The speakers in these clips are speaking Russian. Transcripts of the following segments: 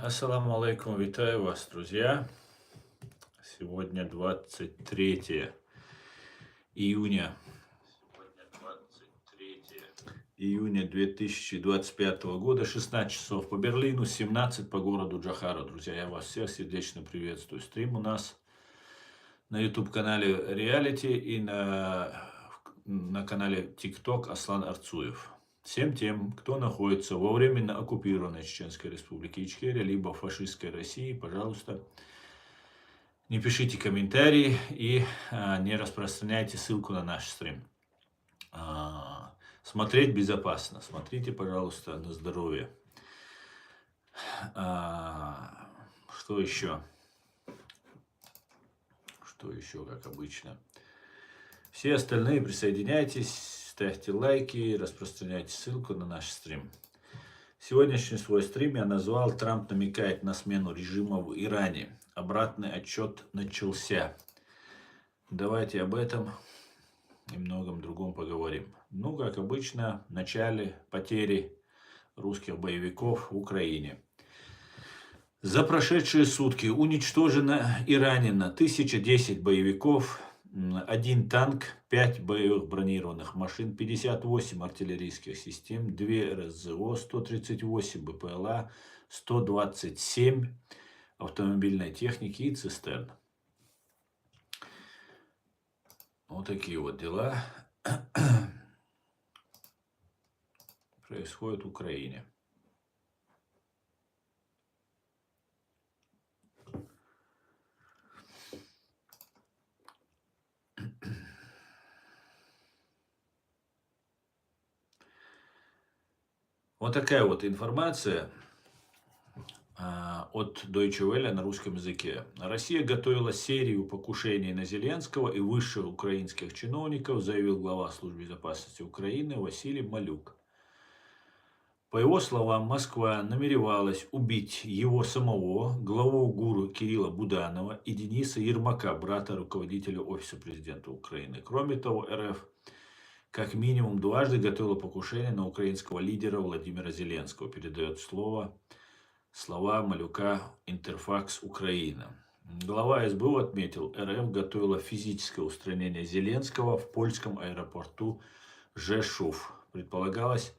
Ассаламу алейкум, витаю вас, друзья. Сегодня 23 июня, 2025 года, 16 часов по Берлину, 17 по городу Джохара. Друзья, я вас всех сердечно приветствую. Стрим у нас на YouTube-канале Reality и на канале TikTok Аслан Арцуев. Всем тем, кто находится во временно оккупированной Чеченской Республике Ичкерия, либо фашистской России, пожалуйста, не пишите комментарии и не распространяйте ссылку на наш стрим. Смотреть безопасно. Смотрите, пожалуйста, на здоровье. Что еще? Что еще, как обычно? Все остальные присоединяйтесь, ставьте лайки, распространяйте ссылку на наш стрим. Сегодняшний свой стрим я назвал «Трамп намекает на смену режима в Иране. Обратный отчет начался». Давайте об этом и многом другом поговорим. Ну, как обычно, в начале потери русских боевиков в Украине. За прошедшие сутки уничтожено и ранено 1010 боевиков, 1 танк, 5 боевых бронированных машин, 58 артиллерийских систем, 2 РСЗО, 138 БПЛА, 127 автомобильной техники и цистерн. Вот такие вот дела происходят в Украине. Вот такая вот информация от Deutsche Welle на русском языке. Россия готовила серию покушений на Зеленского и высших украинских чиновников, заявил глава Службы безопасности Украины Василий Малюк. По его словам, Москва намеревалась убить его самого, главу ГУРу Кирилла Буданова и Дениса Ермака, брата руководителя Офиса президента Украины. Кроме того, РФ как минимум дважды готовила покушение на украинского лидера Владимира Зеленского, передает слова Малюка Интерфакс Украина. Глава СБУ отметил, РФ готовила физическое устранение Зеленского в польском аэропорту Жешув. Предполагалось,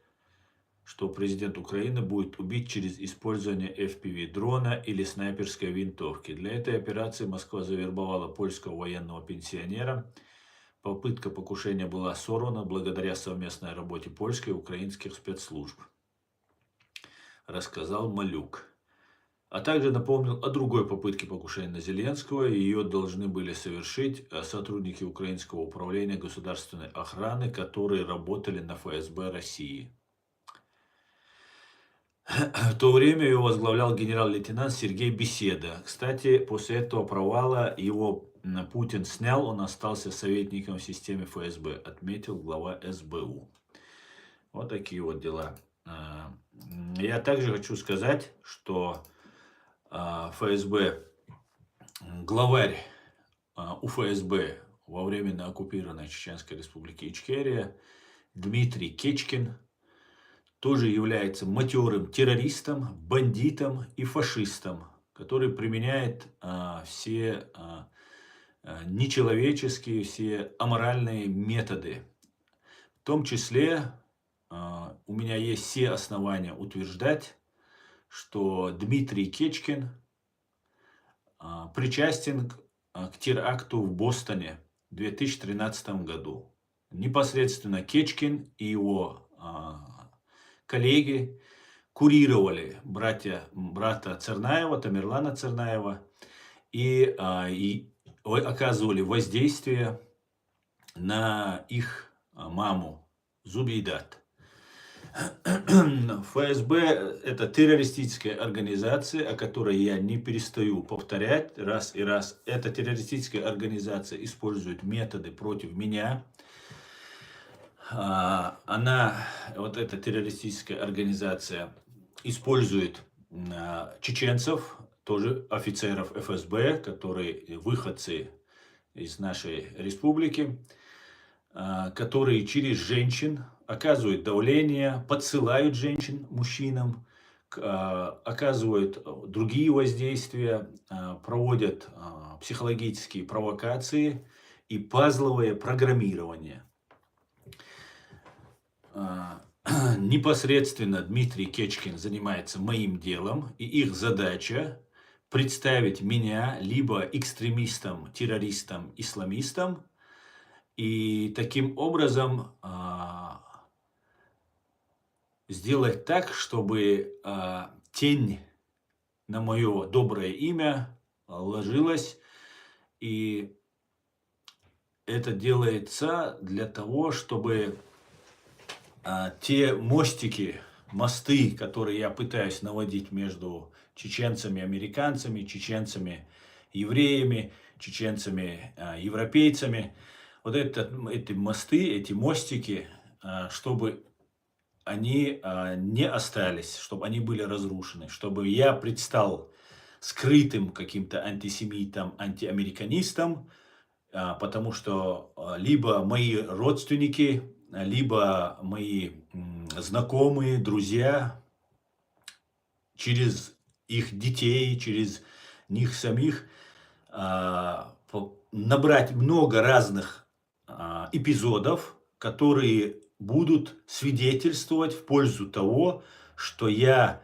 что президент Украины будет убит через использование FPV-дрона или снайперской винтовки. Для этой операции Москва завербовала польского военного пенсионера. Попытка покушения была сорвана благодаря совместной работе польской и украинских спецслужб, рассказал Малюк. А также напомнил о другой попытке покушения на Зеленского. Ее должны были совершить сотрудники Украинского управления государственной охраны, которые работали на ФСБ России. В то время его возглавлял генерал-лейтенант Сергей Беседа. Кстати, после этого провала его Путин снял, он остался советником в системе ФСБ, отметил глава СБУ. Вот такие вот дела. Я также хочу сказать, что ФСБ, главарь УФСБ во временно оккупированной Чеченской Республике Ичкерия Дмитрий Кечкин тоже является матерым террористом, бандитом и фашистом, который применяет все нечеловеческие, все аморальные методы. В том числе у меня есть все основания утверждать, что Дмитрий Кечкин причастен к теракту в Бостоне в 2013 году. Непосредственно Кечкин и его коллеги курировали брата Цернаева, Тамерлана Цернаева, и оказывали воздействие на их маму Зубейдат. ФСБ – это террористическая организация, о которой я не перестаю повторять раз и раз. Эта террористическая организация использует методы против меня. Эта террористическая организация использует чеченцев, тоже офицеров ФСБ, которые выходцы из нашей республики, которые через женщин оказывают давление, подсылают женщин мужчинам, оказывают другие воздействия, проводят психологические провокации и пазловое программирование. Непосредственно Дмитрий Кечкин занимается моим делом, и их задача представить меня либо экстремистом, террористом, исламистом, и таким образом сделать так, чтобы тень на мое доброе имя ложилась, и это делается для того, чтобы те мостики, мосты, которые я пытаюсь наводить между чеченцами, американцами, чеченцами, евреями, чеченцами, европейцами, вот эти мосты, эти мостики, чтобы они не остались, чтобы они были разрушены, чтобы я предстал скрытым каким-то антисемитом, антиамериканистом, потому что либо мои родственники, либо мои знакомые, друзья, через их детей, через них самих набрать много разных эпизодов, которые будут свидетельствовать в пользу того, что я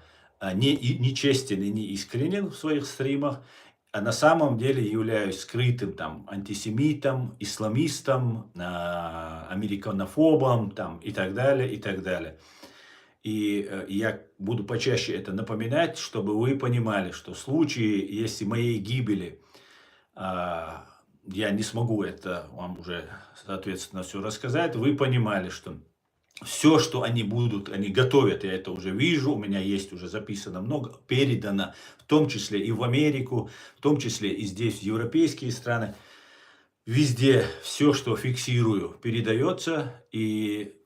не честен и не искренен в своих стримах, а на самом деле являюсь скрытым там антисемитом, исламистом, американофобом там, и так далее, и так далее. И я буду почаще это напоминать, чтобы вы понимали, что в случае, если моей гибели я не смогу это вам уже, соответственно, все рассказать, вы понимали, что все, что они готовят, я это уже вижу, у меня есть уже записано много, передано, в том числе и в Америку, в том числе и здесь, в европейские страны. Везде все, что фиксирую, передается, и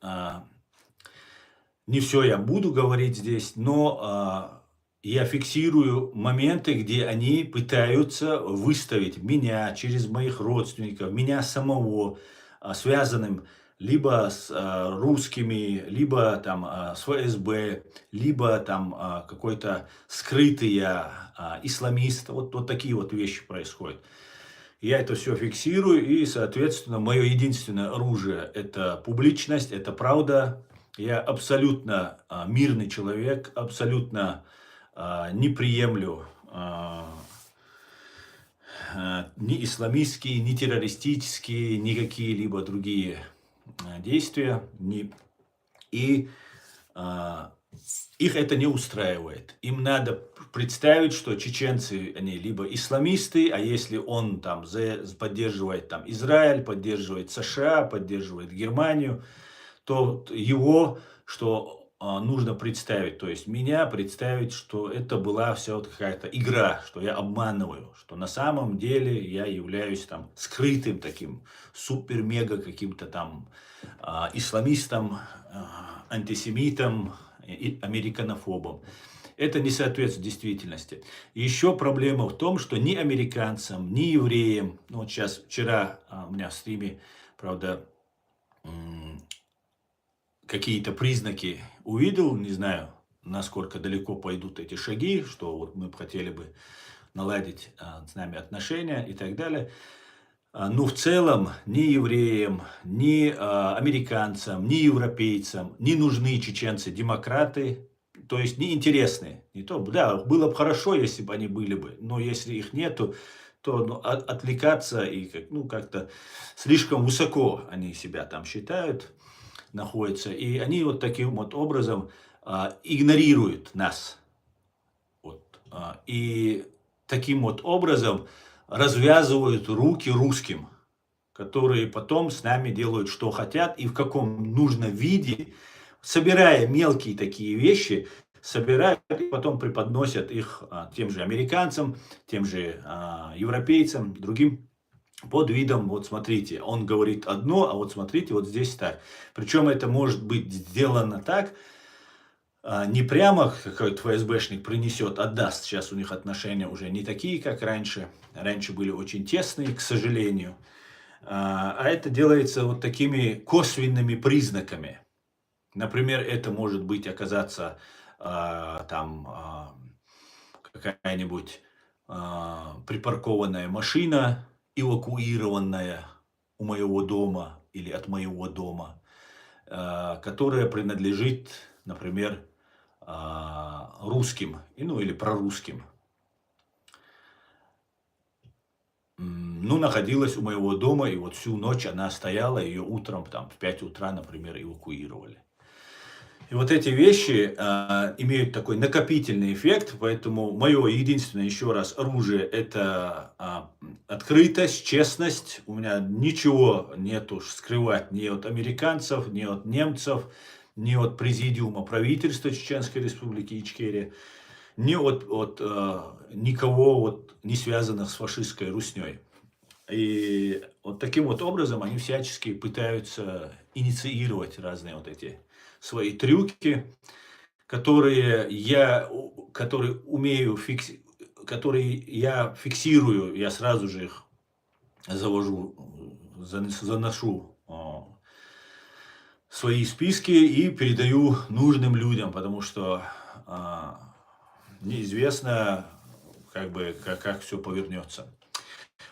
не все я буду говорить здесь, но я фиксирую моменты, где они пытаются выставить меня через моих родственников, меня самого, связанным либо с русскими, либо там с ФСБ, либо там какой-то скрытый исламист. Вот такие вот вещи происходят. Я это все фиксирую, и, соответственно, мое единственное оружие – это публичность, это правда. Я абсолютно мирный человек, абсолютно не приемлю ни исламистские, ни террористические, ни какие-либо другие действия. И их это не устраивает. Им надо представить, что чеченцы, они либо исламисты, а если он там поддерживает там Израиль, поддерживает США, поддерживает Германию, то его, что нужно представить, то есть меня представить, что это была вся вот какая-то игра, что я обманываю, что на самом деле я являюсь там скрытым таким супер-мега каким-то там исламистом, антисемитом, американофобом. Это не соответствует действительности. Еще проблема в том, что ни американцам, ни евреям, ну вот сейчас, вчера у меня в стриме, правда, какие-то признаки увидел, не знаю, насколько далеко пойдут эти шаги, что вот мы хотели бы наладить с нами отношения и так далее. Но в целом ни евреям, ни американцам, ни европейцам не нужны чеченцы-демократы, то есть неинтересные. Не то, да, было бы хорошо, если бы они были бы, но если их нету, то отвлекаться и как-то слишком высоко они себя там считают, находятся. И они вот таким вот образом игнорируют нас. Вот, и таким вот образом развязывают руки русским, которые потом с нами делают, что хотят и в каком нужном виде, собирая мелкие такие вещи, собирают и потом преподносят их тем же американцам, тем же европейцам, другим под видом, вот смотрите, он говорит одно, а вот смотрите, вот здесь так. Причем это может быть сделано так, не прямо какой-то ФСБшник принесет, отдаст. Сейчас у них отношения уже не такие, как раньше. Раньше были очень тесные, к сожалению. А это делается вот такими косвенными признаками. Например, это может быть оказаться там какая-нибудь припаркованная машина, эвакуированная у моего дома или от моего дома, которая принадлежит, например, русским, ну или прорусским. Ну, находилась у моего дома, и вот всю ночь она стояла, ее утром, там, в 5 утра, например, эвакуировали. И вот эти вещи имеют такой накопительный эффект, поэтому мое единственное, еще раз, оружие – это открытость, честность. У меня ничего нету скрывать ни от американцев, ни от немцев, ни от президиума правительства Чеченской Республики Ичкерия, ни от никого, вот, не связанных с фашистской русней. И вот таким вот образом они всячески пытаются инициировать разные вот эти свои трюки, которые я фиксирую, я сразу же их заношу в свои списки и передаю нужным людям, потому что неизвестно, как все повернется.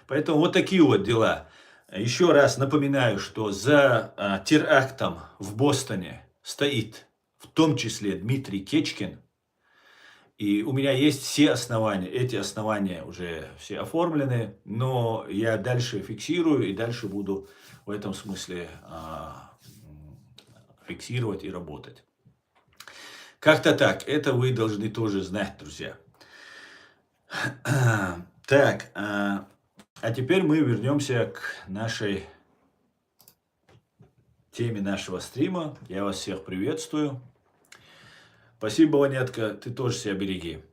Поэтому вот такие вот дела. Еще раз напоминаю, что за терактом в Бостоне стоит в том числе Дмитрий Кечкин. И у меня есть все основания. Эти основания уже все оформлены, но я дальше фиксирую и дальше буду в этом смысле фиксировать и работать. Как-то так. Это вы должны тоже знать, друзья. Так, а теперь мы вернемся к нашей теме нашего стрима. Я вас всех приветствую. Спасибо, Ванетка, ты тоже себя береги.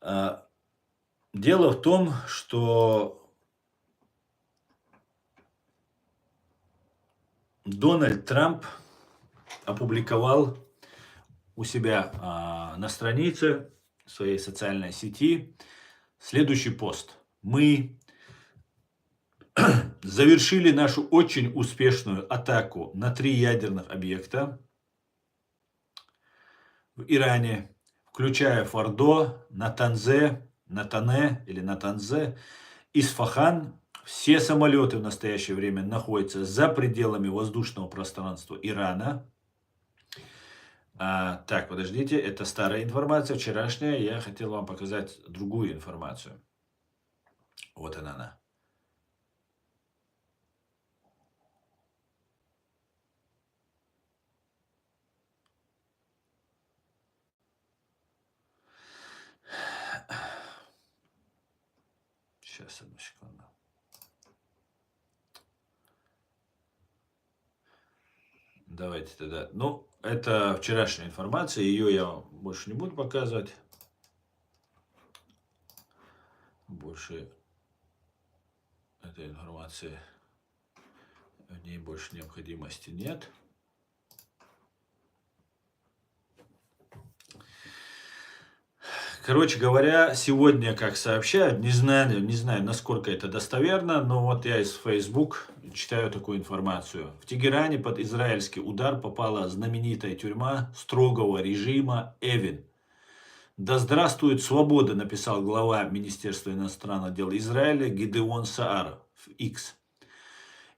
Дело в том, что Дональд Трамп опубликовал у себя на странице своей социальной сети следующий пост. Мы завершили нашу очень успешную атаку на 3 ядерных объекта в Иране, включая Фордо, Натане или Натанзе, Исфахан. Все самолеты в настоящее время находятся за пределами воздушного пространства Ирана. Так, подождите, это старая информация, вчерашняя. Я хотел вам показать другую информацию. Вот она. Сейчас, одну секунду. Давайте тогда. Ну, это вчерашняя информация, ее я вам больше не буду показывать. Больше этой информации, в ней больше необходимости нет. Короче говоря, сегодня, как сообщают, не знаю, насколько это достоверно, но вот я из Facebook читаю такую информацию. В Тегеране под израильский удар попала знаменитая тюрьма строгого режима Эвин. «Да здравствует свобода», написал глава Министерства иностранных дел Израиля Гидеон Саар в X.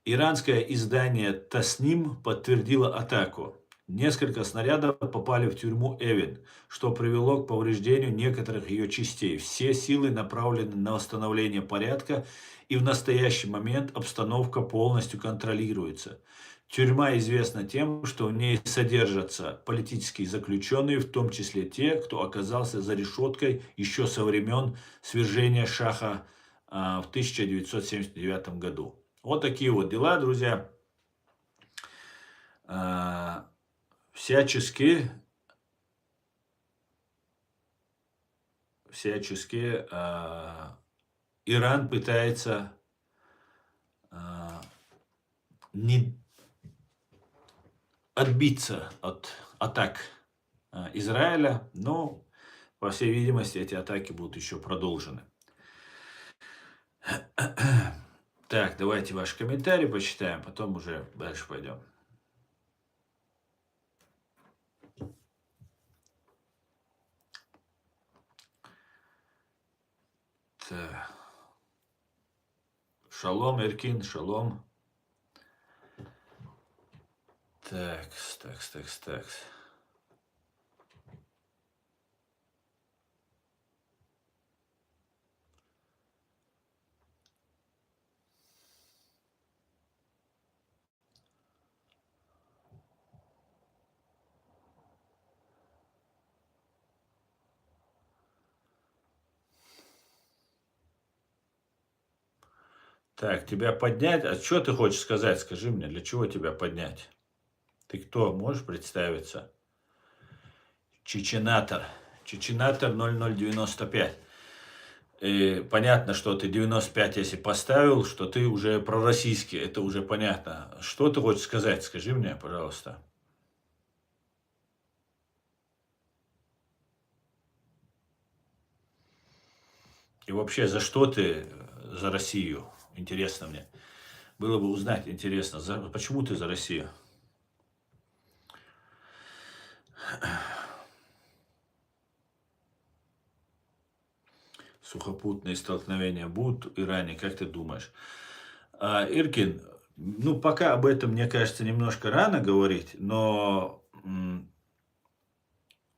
Иранское издание Тасним подтвердило атаку. Несколько снарядов попали в тюрьму Эвин, что привело к повреждению некоторых ее частей. Все силы направлены на восстановление порядка, и в настоящий момент обстановка полностью контролируется. Тюрьма известна тем, что в ней содержатся политические заключенные, в том числе те, кто оказался за решеткой еще со времен свержения Шаха в 1979 году. Вот такие вот дела, друзья. Всячески Иран пытается не отбиться от атак Израиля, но, по всей видимости, эти атаки будут еще продолжены. Так, давайте ваши комментарии почитаем, потом уже дальше пойдем. Так. Шалом, Эркин, шалом. Так, так. Так, тебя поднять? А что ты хочешь сказать? Скажи мне, для чего тебя поднять? Ты кто? Можешь представиться? Чеченатор. Чеченатор 0095. И понятно, что ты 95, если поставил, что ты уже пророссийский. Это уже понятно. Что ты хочешь сказать? Скажи мне, пожалуйста. И вообще, за что ты за Россию? Интересно мне. Было бы узнать, интересно, почему ты за Россию? Сухопутные столкновения будут в Иране, как ты думаешь? Иркин, ну пока об этом, мне кажется, немножко рано говорить, но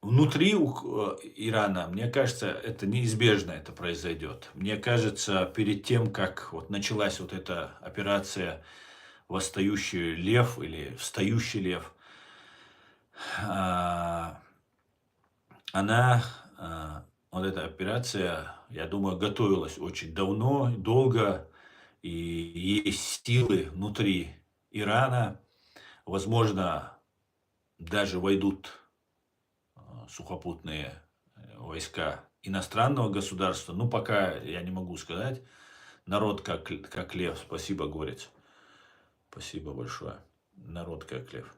внутри Ирана, мне кажется, это неизбежно это произойдет. Мне кажется, перед тем, как вот началась вот эта операция «Восстающий лев» или «Встающий лев», а, она, вот эта операция, я думаю, готовилась очень давно, долго, и есть силы внутри Ирана, возможно, даже войдут сухопутные войска иностранного государства. Ну, пока я не могу сказать. Народ как лев. Спасибо, Горец. Спасибо большое. Народ как лев.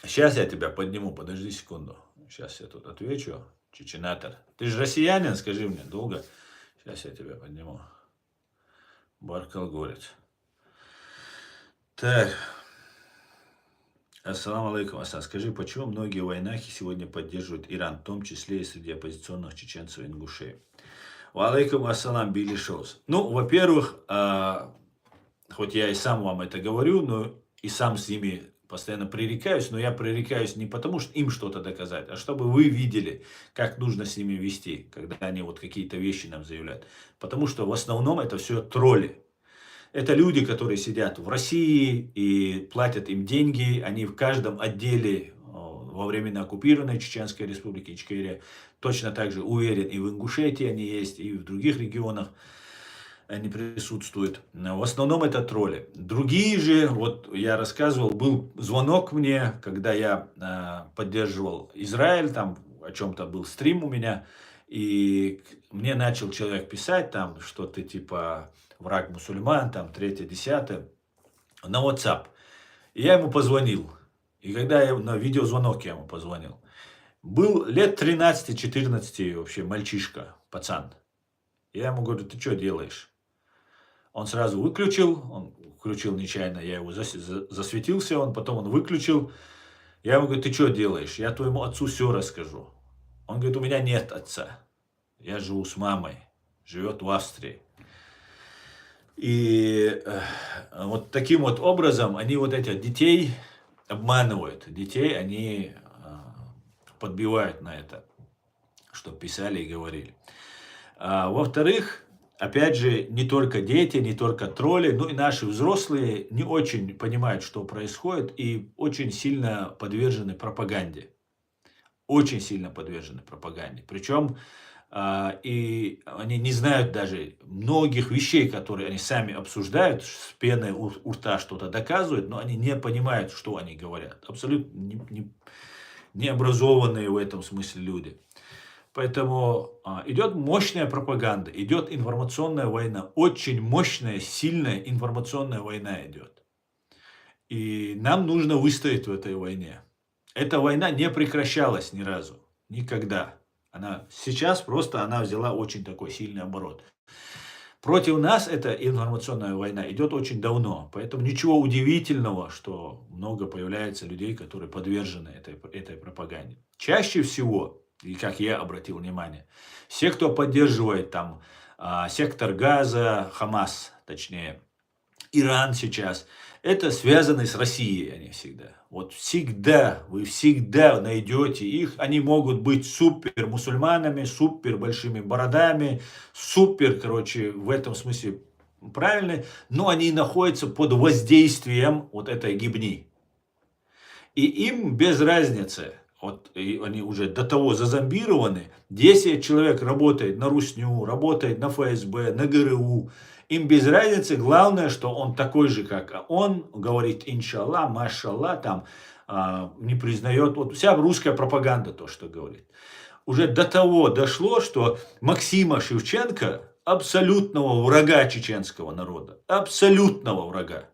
Сейчас я тебя подниму, подожди секунду. Сейчас я тут отвечу. Чеченатор. Ты же россиянин, скажи мне, долго? Сейчас я тебя подниму. Баркал Горец. Так. Ассаламу алейкум, Асан. Скажи, почему многие войнахи сегодня поддерживают Иран, в том числе и среди оппозиционных чеченцев и ингушей? Ва алейкум ассалам, Билли Шоус. Ну, во-первых, хоть я и сам вам это говорю, но и сам с ними постоянно пререкаюсь, но я пререкаюсь не потому, что им что-то доказать, а чтобы вы видели, как нужно с ними вести, когда они вот какие-то вещи нам заявляют. Потому что в основном это все тролли. Это люди, которые сидят в России и платят им деньги. Они в каждом отделе во временно оккупированной Чеченской Республики Ичкерия точно так же уверен, и в Ингушетии они есть, и в других регионах они присутствуют. В основном это тролли. Другие же, вот я рассказывал, был звонок мне, когда я поддерживал Израиль, там о чем-то был стрим у меня, и мне начал человек писать там что-то типа враг мусульман, там, третье, десятое, на WhatsApp. И я ему позвонил. И когда я на видеозвонок я ему позвонил, был лет 13-14 вообще мальчишка, пацан. Я ему говорю, ты что делаешь? Он сразу выключил, он включил нечаянно, я его засветился, потом он выключил. Я ему говорю, ты что делаешь? Я твоему отцу все расскажу. Он говорит, у меня нет отца. Я живу с мамой, живет в Австрии. И вот таким вот образом они вот этих детей обманывают. Детей они подбивают на это, что писали и говорили. Во-вторых, опять же, не только дети, не только тролли, но и наши взрослые не очень понимают, что происходит, и очень сильно подвержены пропаганде. Очень сильно подвержены пропаганде. Причем и они не знают даже многих вещей, которые они сами обсуждают, с пеной у рта что-то доказывают, но они не понимают, что они говорят. Абсолютно необразованные в этом смысле люди. Поэтому идет мощная пропаганда, идет информационная война. Очень мощная, сильная информационная война идет. И нам нужно выстоять в этой войне. Эта война не прекращалась ни разу. Никогда. Сейчас просто она взяла очень такой сильный оборот. Против нас эта информационная война идет очень давно. Поэтому ничего удивительного, что много появляется людей, которые подвержены этой пропаганде. Чаще всего и как я обратил внимание. Все, кто поддерживает там сектор Газа, Хамас, точнее, Иран сейчас, это связано с Россией они всегда. Вот всегда, вы всегда найдете их, они могут быть супер мусульманами, супер большими бородами, супер, короче, в этом смысле правильные, но они находятся под воздействием вот этой гибни. И им без разницы, вот и они уже до того зазомбированы, 10 человек работает на Русню, работает на ФСБ, на ГРУ, им без разницы, главное, что он такой же, как он, говорит иншаллах, машаллах, там, не признает, вот вся русская пропаганда то, что говорит. Уже до того дошло, что Максима Шевченко, абсолютного врага чеченского народа, абсолютного врага,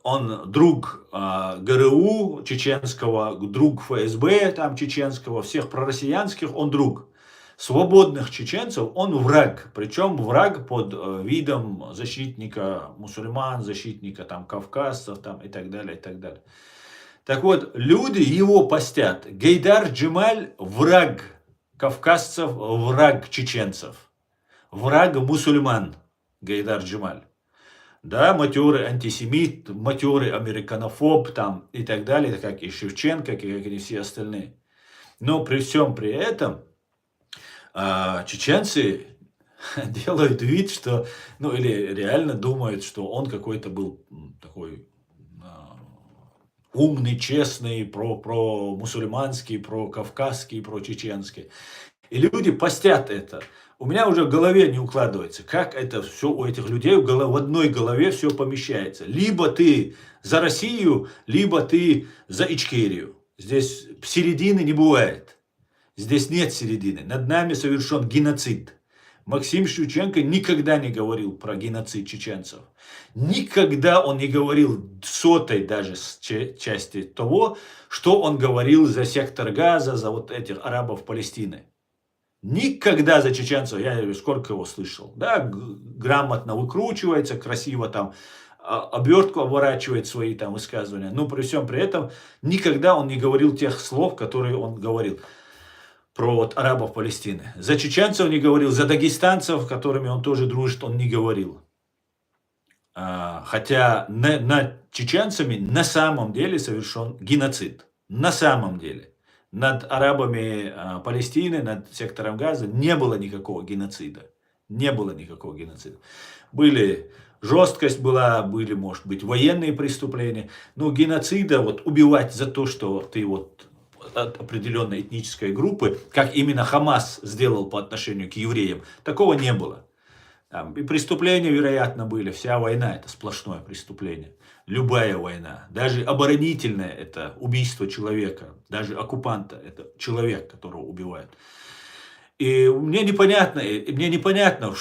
он друг ГРУ чеченского, друг ФСБ там чеченского, всех пророссиянских, он друг. Свободных чеченцев он враг, причем враг под видом защитника мусульман, защитника там кавказцев там, и так далее, и так далее. Так вот, люди его постят. Гейдар Джемаль враг кавказцев, враг чеченцев, враг мусульман Гейдар Джемаль. Да, матерый антисемит, матерый американофоб там и так далее, как и Шевченко, как и все остальные. Но при всем при этом чеченцы делают вид, что, ну или реально думают, что он какой-то был такой умный, честный, про мусульманский, про кавказский, про чеченский. И люди постят это. У меня уже в голове не укладывается, как это все у этих людей в одной голове все помещается. Либо ты за Россию, либо ты за Ичкерию. Здесь середины не бывает. Здесь нет середины. Над нами совершен геноцид. Максим Шевченко никогда не говорил про геноцид чеченцев. Никогда он не говорил сотой даже части того, что он говорил за сектор Газа, за вот этих арабов Палестины. Никогда за чеченцев, я сколько его слышал, да, грамотно выкручивается, красиво там обертку обворачивает свои там высказывания, но при всем при этом никогда он не говорил тех слов, которые он говорил про вот арабов Палестины. За чеченцев не говорил, за дагестанцев, с которыми он тоже дружит, он не говорил. Хотя над чеченцами на самом деле совершен геноцид. На самом деле. Над арабами Палестины, над сектором Газа не было никакого геноцида. Не было никакого геноцида. Жесткость была, были, может быть, военные преступления. Но геноцида, вот убивать за то, что ты вот от определенной этнической группы, как именно Хамас сделал по отношению к евреям, такого не было. Там и преступления, вероятно, были. Вся война – это сплошное преступление. Любая война, даже оборонительная – это убийство человека. Даже оккупанта – это человек, которого убивают. И мне непонятно,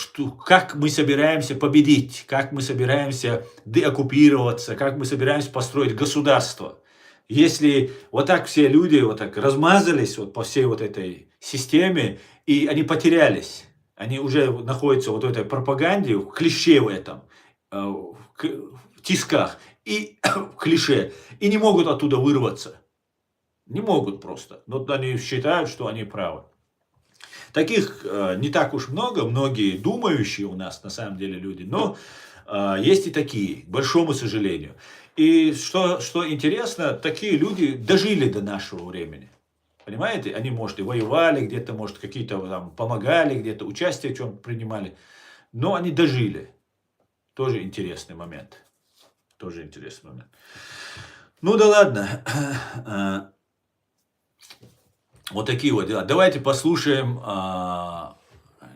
как мы собираемся победить, как мы собираемся деоккупироваться, как мы собираемся построить государство. Если вот так все люди вот так размазались вот по всей вот этой системе, и они потерялись. Они уже находятся вот в этой пропаганде, в клише в этом, в тисках и в клише, и не могут оттуда вырваться. Не могут просто. Но они считают, что они правы. Таких не так уж много, многие думающие у нас на самом деле люди, но есть и такие, к большому сожалению. И что интересно, такие люди дожили до нашего времени. Понимаете, они, может, и воевали где-то, может, какие-то там помогали, где-то участие в чем принимали, но они дожили. Тоже интересный момент. Тоже интересный момент. Ну да ладно. Вот такие вот дела. Давайте послушаем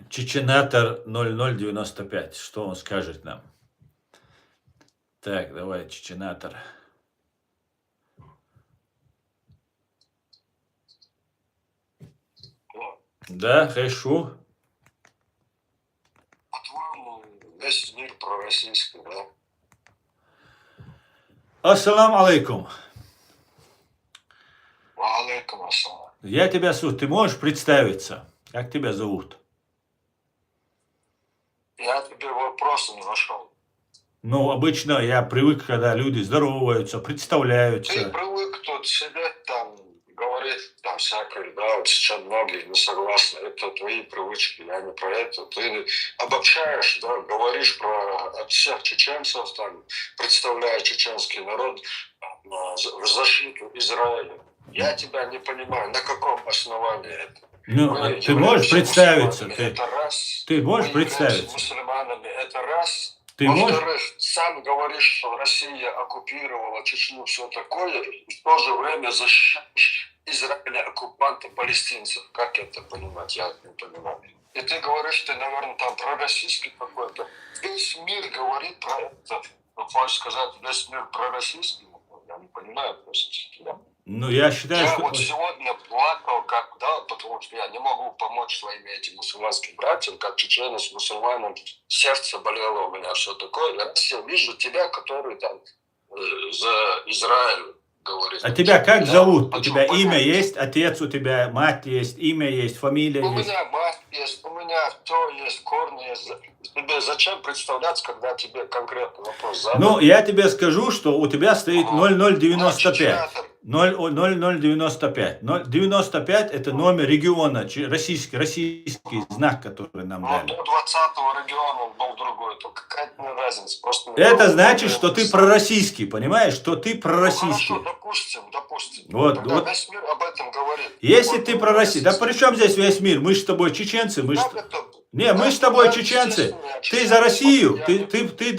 Чеченатор 0095. Что он скажет нам? Так, давай, Чеченатор. Да, хорошо. По-твоему, весь мир пророссийский, да? Ассаламу алейкум. Алейкум ассалам. Я тебя слушаю. Ты можешь представиться? Как тебя зовут? Я тебе вопрос не нашел. Ну, обычно я привык, когда люди здороваются, Ты представляются. привык тут сидеть там, говорить говорит там всякое, да, вот сейчас многие не согласны, это твои привычки, я не про это. Ты обобщаешь, да, говоришь про от всех чеченцев, там, представляя чеченский народ в защиту Израиля. Я тебя не понимаю, на каком основании это? Ну, Мы ты можешь являемся представиться? мусульманами, это раз. Ты можешь Мы являемся представиться? мусульманами, это раз. Ты можешь? Во-вторых, сам говоришь, что Россия оккупировала Чечню, все такое, и в то же время защищаешь Израиля оккупанта палестинцев. Как это понимать? Я не понимаю. И ты говоришь, ты, наверное, там пророссийский какой-то. Весь мир говорит про это. Ну, хочешь сказать, весь мир пророссийский? Я не понимаю просто. Ну, я считаю, Я что... вот сегодня плакал, как, да, потому что я не могу помочь своим этим мусульманским братьям, как чеченец, мусульманам, сердце болело у меня, все такое. Я вижу тебя, который там за Израиль говорит. А тебя как зовут? У хочу тебя понять. имя есть, отец у тебя, мать есть, имя есть, фамилия У есть? меня мать есть, у меня все есть, корни есть. Тебе зачем представляться, когда тебе конкретный вопрос задают? Ну, я тебе скажу, что у тебя стоит 0095. 0095. 95 это номер региона, российский знак, который нам Ну, дали. до 20-го региона он был другой, то какая-то разница. Просто Это значит, что ты пророссийский, понимаешь? Что ты пророссийский. Ну, хорошо, допустим. Вот, Тогда вот. весь мир об этом говорит. Если Вот ты пророссийский, да при чем здесь весь мир? Мы же с тобой чеченцы, мы же... Не, мы с тобой чеченцы. Ты за Россию, ты,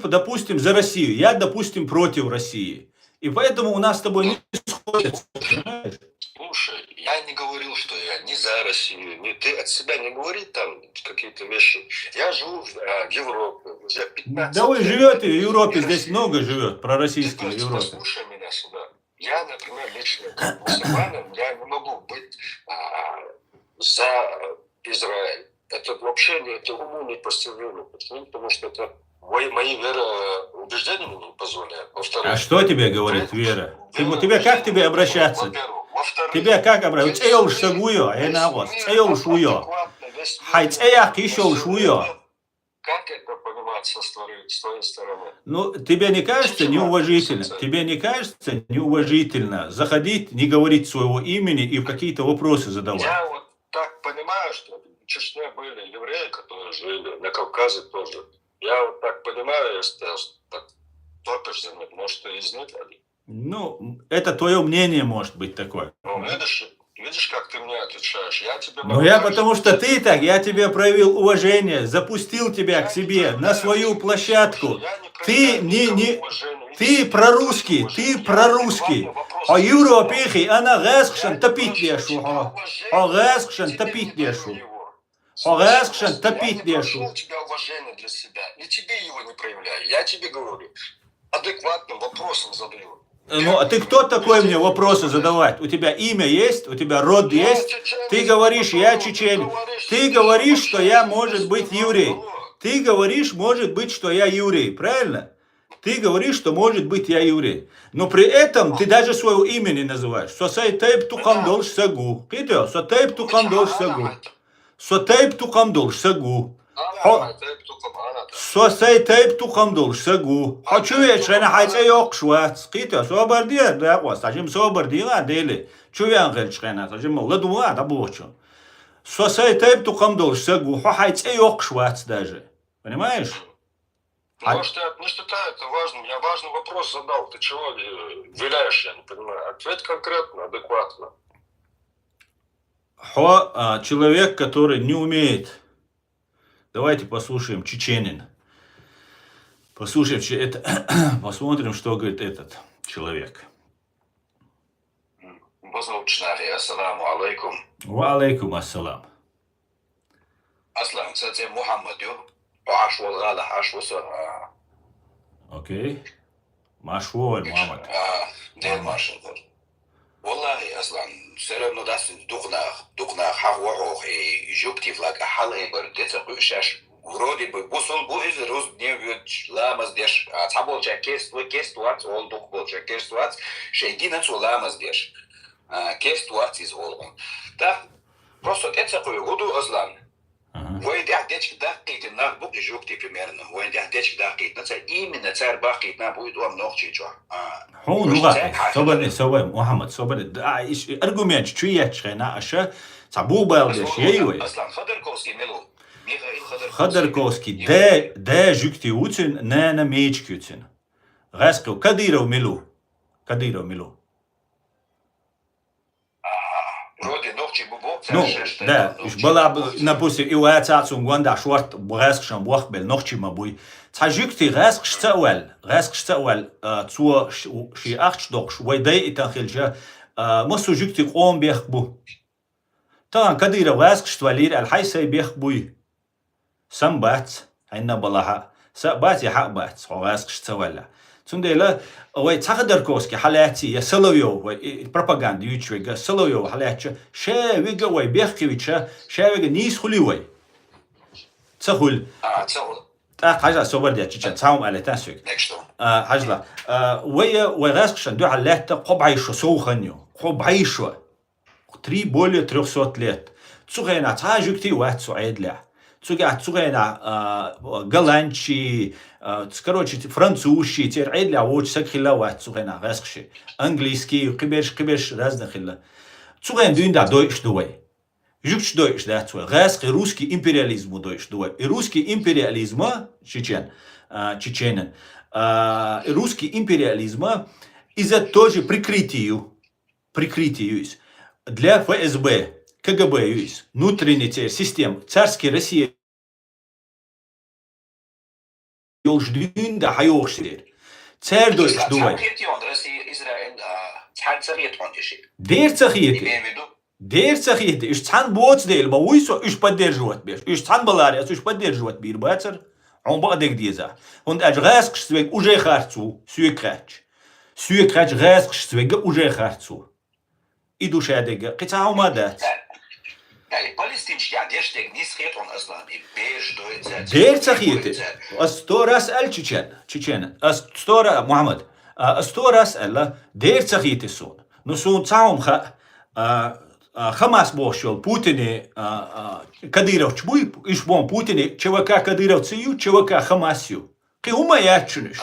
допустим, за Россию, я, допустим, против России. И поэтому у нас с тобой не сходится, понимаешь? Слушай, я не говорил, что я не за Россию, не ты от себя не говори там какие-то вещи. Я живу в Европе уже 15 Да вы лет. живете в Европе, здесь много живет пророссийских в Ты Европе. слушай меня сюда. Я, например, лично как мусульманин, я не могу быть за Израиль. Это вообще это уму непостижимо. Почему? Потому что это мои вероубеждения не позволяют. Во-вторых, А что тебе говорит вера? Тебе как тебе обращаться? Во-вторых, Тебе как обращаться? Цейл шагуё, а я на вас. Цейл шуё. Хай цеях еще шуё. Как это понимать с твоей стороны? Ну, тебе не кажется неуважительно? Тебе не кажется неуважительно заходить, не говорить своего имени и какие-то вопросы задавать? Я вот так понимаю, что в Чечне были евреи, которые жили, на Кавказе тоже. Я вот так понимаю, если так топишь за них, может, ты из них один. Ну, это твое мнение может быть такое. Ну, видишь, как ты мне отвечаешь? Я тебе Ну, я потому что ты так, я тебе проявил уважение, запустил тебя к себе на свою площадку. Ты прорусский, А европейский, она гэсхшан топить лешу. А гэсхшан топить лешу. Я не прошу у тебя уважения для себя, и тебе его не проявляю. Я тебе говорю, адекватным вопросом задаю. Ну, а ты кто такой мне вопросы задавать? У тебя имя есть? У тебя род есть? Ты говоришь, я чеченец. Ты говоришь, что я, может быть, еврей. Ты говоришь, может быть, что я еврей. Правильно? Ты говоришь, что, может быть, я еврей. Но при этом ты даже своего имя не называешь. Сосай тейп тукамдол сагу. Кито, сотейп тукамдол сагу. Сотейп тукамдол сагу. Сосай тейп тукамдол сагу. Хочу я шена хайца yok швац. Кито, собор дия, да, was. Ажим собор дия, дели. Чувян гел шена, ажим ладуа, да бочо. Сосай тейп тукамдол сагу. Хайца yok швац даже. Понимаешь? Может, я не считаю это важным. Я важный вопрос задал. Ты чего виляешь, я не понимаю. Ответь конкретно, адекватно. Человек, который не умеет. Давайте послушаем чеченин. Послушаем, посмотрим, что говорит этот человек. Ассаламу алейкум. Ва алейкум ассалам. Аслам, кстати, Мухаммад, Окей. Машволь, Мухаммад. دير ماشي والله اصلا سلام نداس دقنا حقوق جوبتي فلاك حالي بردت قشاش вроде бы бусол бу из роз не вет ламаз деш табол чакест ват ол дук бол чакест ват шейгинат ламаз деш кест ват из ол да просто это такой году аслан وين احداش دقيقة النار بوك جوكتي في ميرنا وين احداش دقيقة نصير إيمن نصير باقي نابوي دوام نوختي جوا هون وقع سوى محمد سوى إيش أرجومنت شوية خنا أشياء صابو بالدش يوي أصلا خضركوسكي ميلو ميخائيل خضركوسكي دا جوكتي وتن نانا ميج كوتن غاسكو كديرو ميلو رودي نوختي بوبو نو دا إيش بلا نبوسي إيوات عطسون غوندا شورت بغاسك شان بوخبل نوختي مابوي تاجوكتي غاسك شتاول تو شي أختش دوكش ويداي إتاخلجا مصو جوكتي قوم بيخبو طبعا كديرو غاسك شتوالير الحيسي بيخبوي سمبات عنا بلاها سبات يحق بات غاسك شتاولا تندلا وي تخدركوسكي حالاتي يا سلويو وي بروباغاندا يوتشويغا سلويو حالاتي شاويغا وي بيخكيويتشا شاويغا نيس خليوي تسخل حاجة صبر دي تشان تاوم على تاسويغ حاجة وي غاسكشن دو حالات قبعيشو سوخنيو قبعيشو 3 более 300 лет تسوغينا تاجوكتي وات سعيد لا تسوغينا голландчи короче французчи теперь عيدля ووش سكخلا وات تسوغينا غاسكشي английский قبيش разных хила تسوغين دوندا دويش دوي جوكش دويش да تسوغ غاسك русский империализм دويش دوي и русский империализм чеченен русский империализм из-за тоже прикрытию для ФСБ КГБ есть внутренняя система царская Россия يوجدون ده حيوشدير царь دوش دوي دير цахиете إيش تحن بوتس ديل ما ويسو إيش поддерживать بيش إيش تحن بالاريا إيش поддерживать بير باتر عم بقدك ديزا und أجغاس كشتويك وجه خارتسو سويكراتش غاس كشتويك وجه خارتسو إدو شادق قطعه مادات يعني فلسطينش يعني يشتغل نيس خيطون أصلا بيش دويت دير تخيتي أستورة أسأل تشيشان أستورة محمد أستورة أسأل دير تخيتي سون نسون تعهم خماس بوشول بوتيني كديرو تشبوي إيش بون بوتيني تشوكا كديرو تسيو تشوكا خماسيو قي هما ياتشنش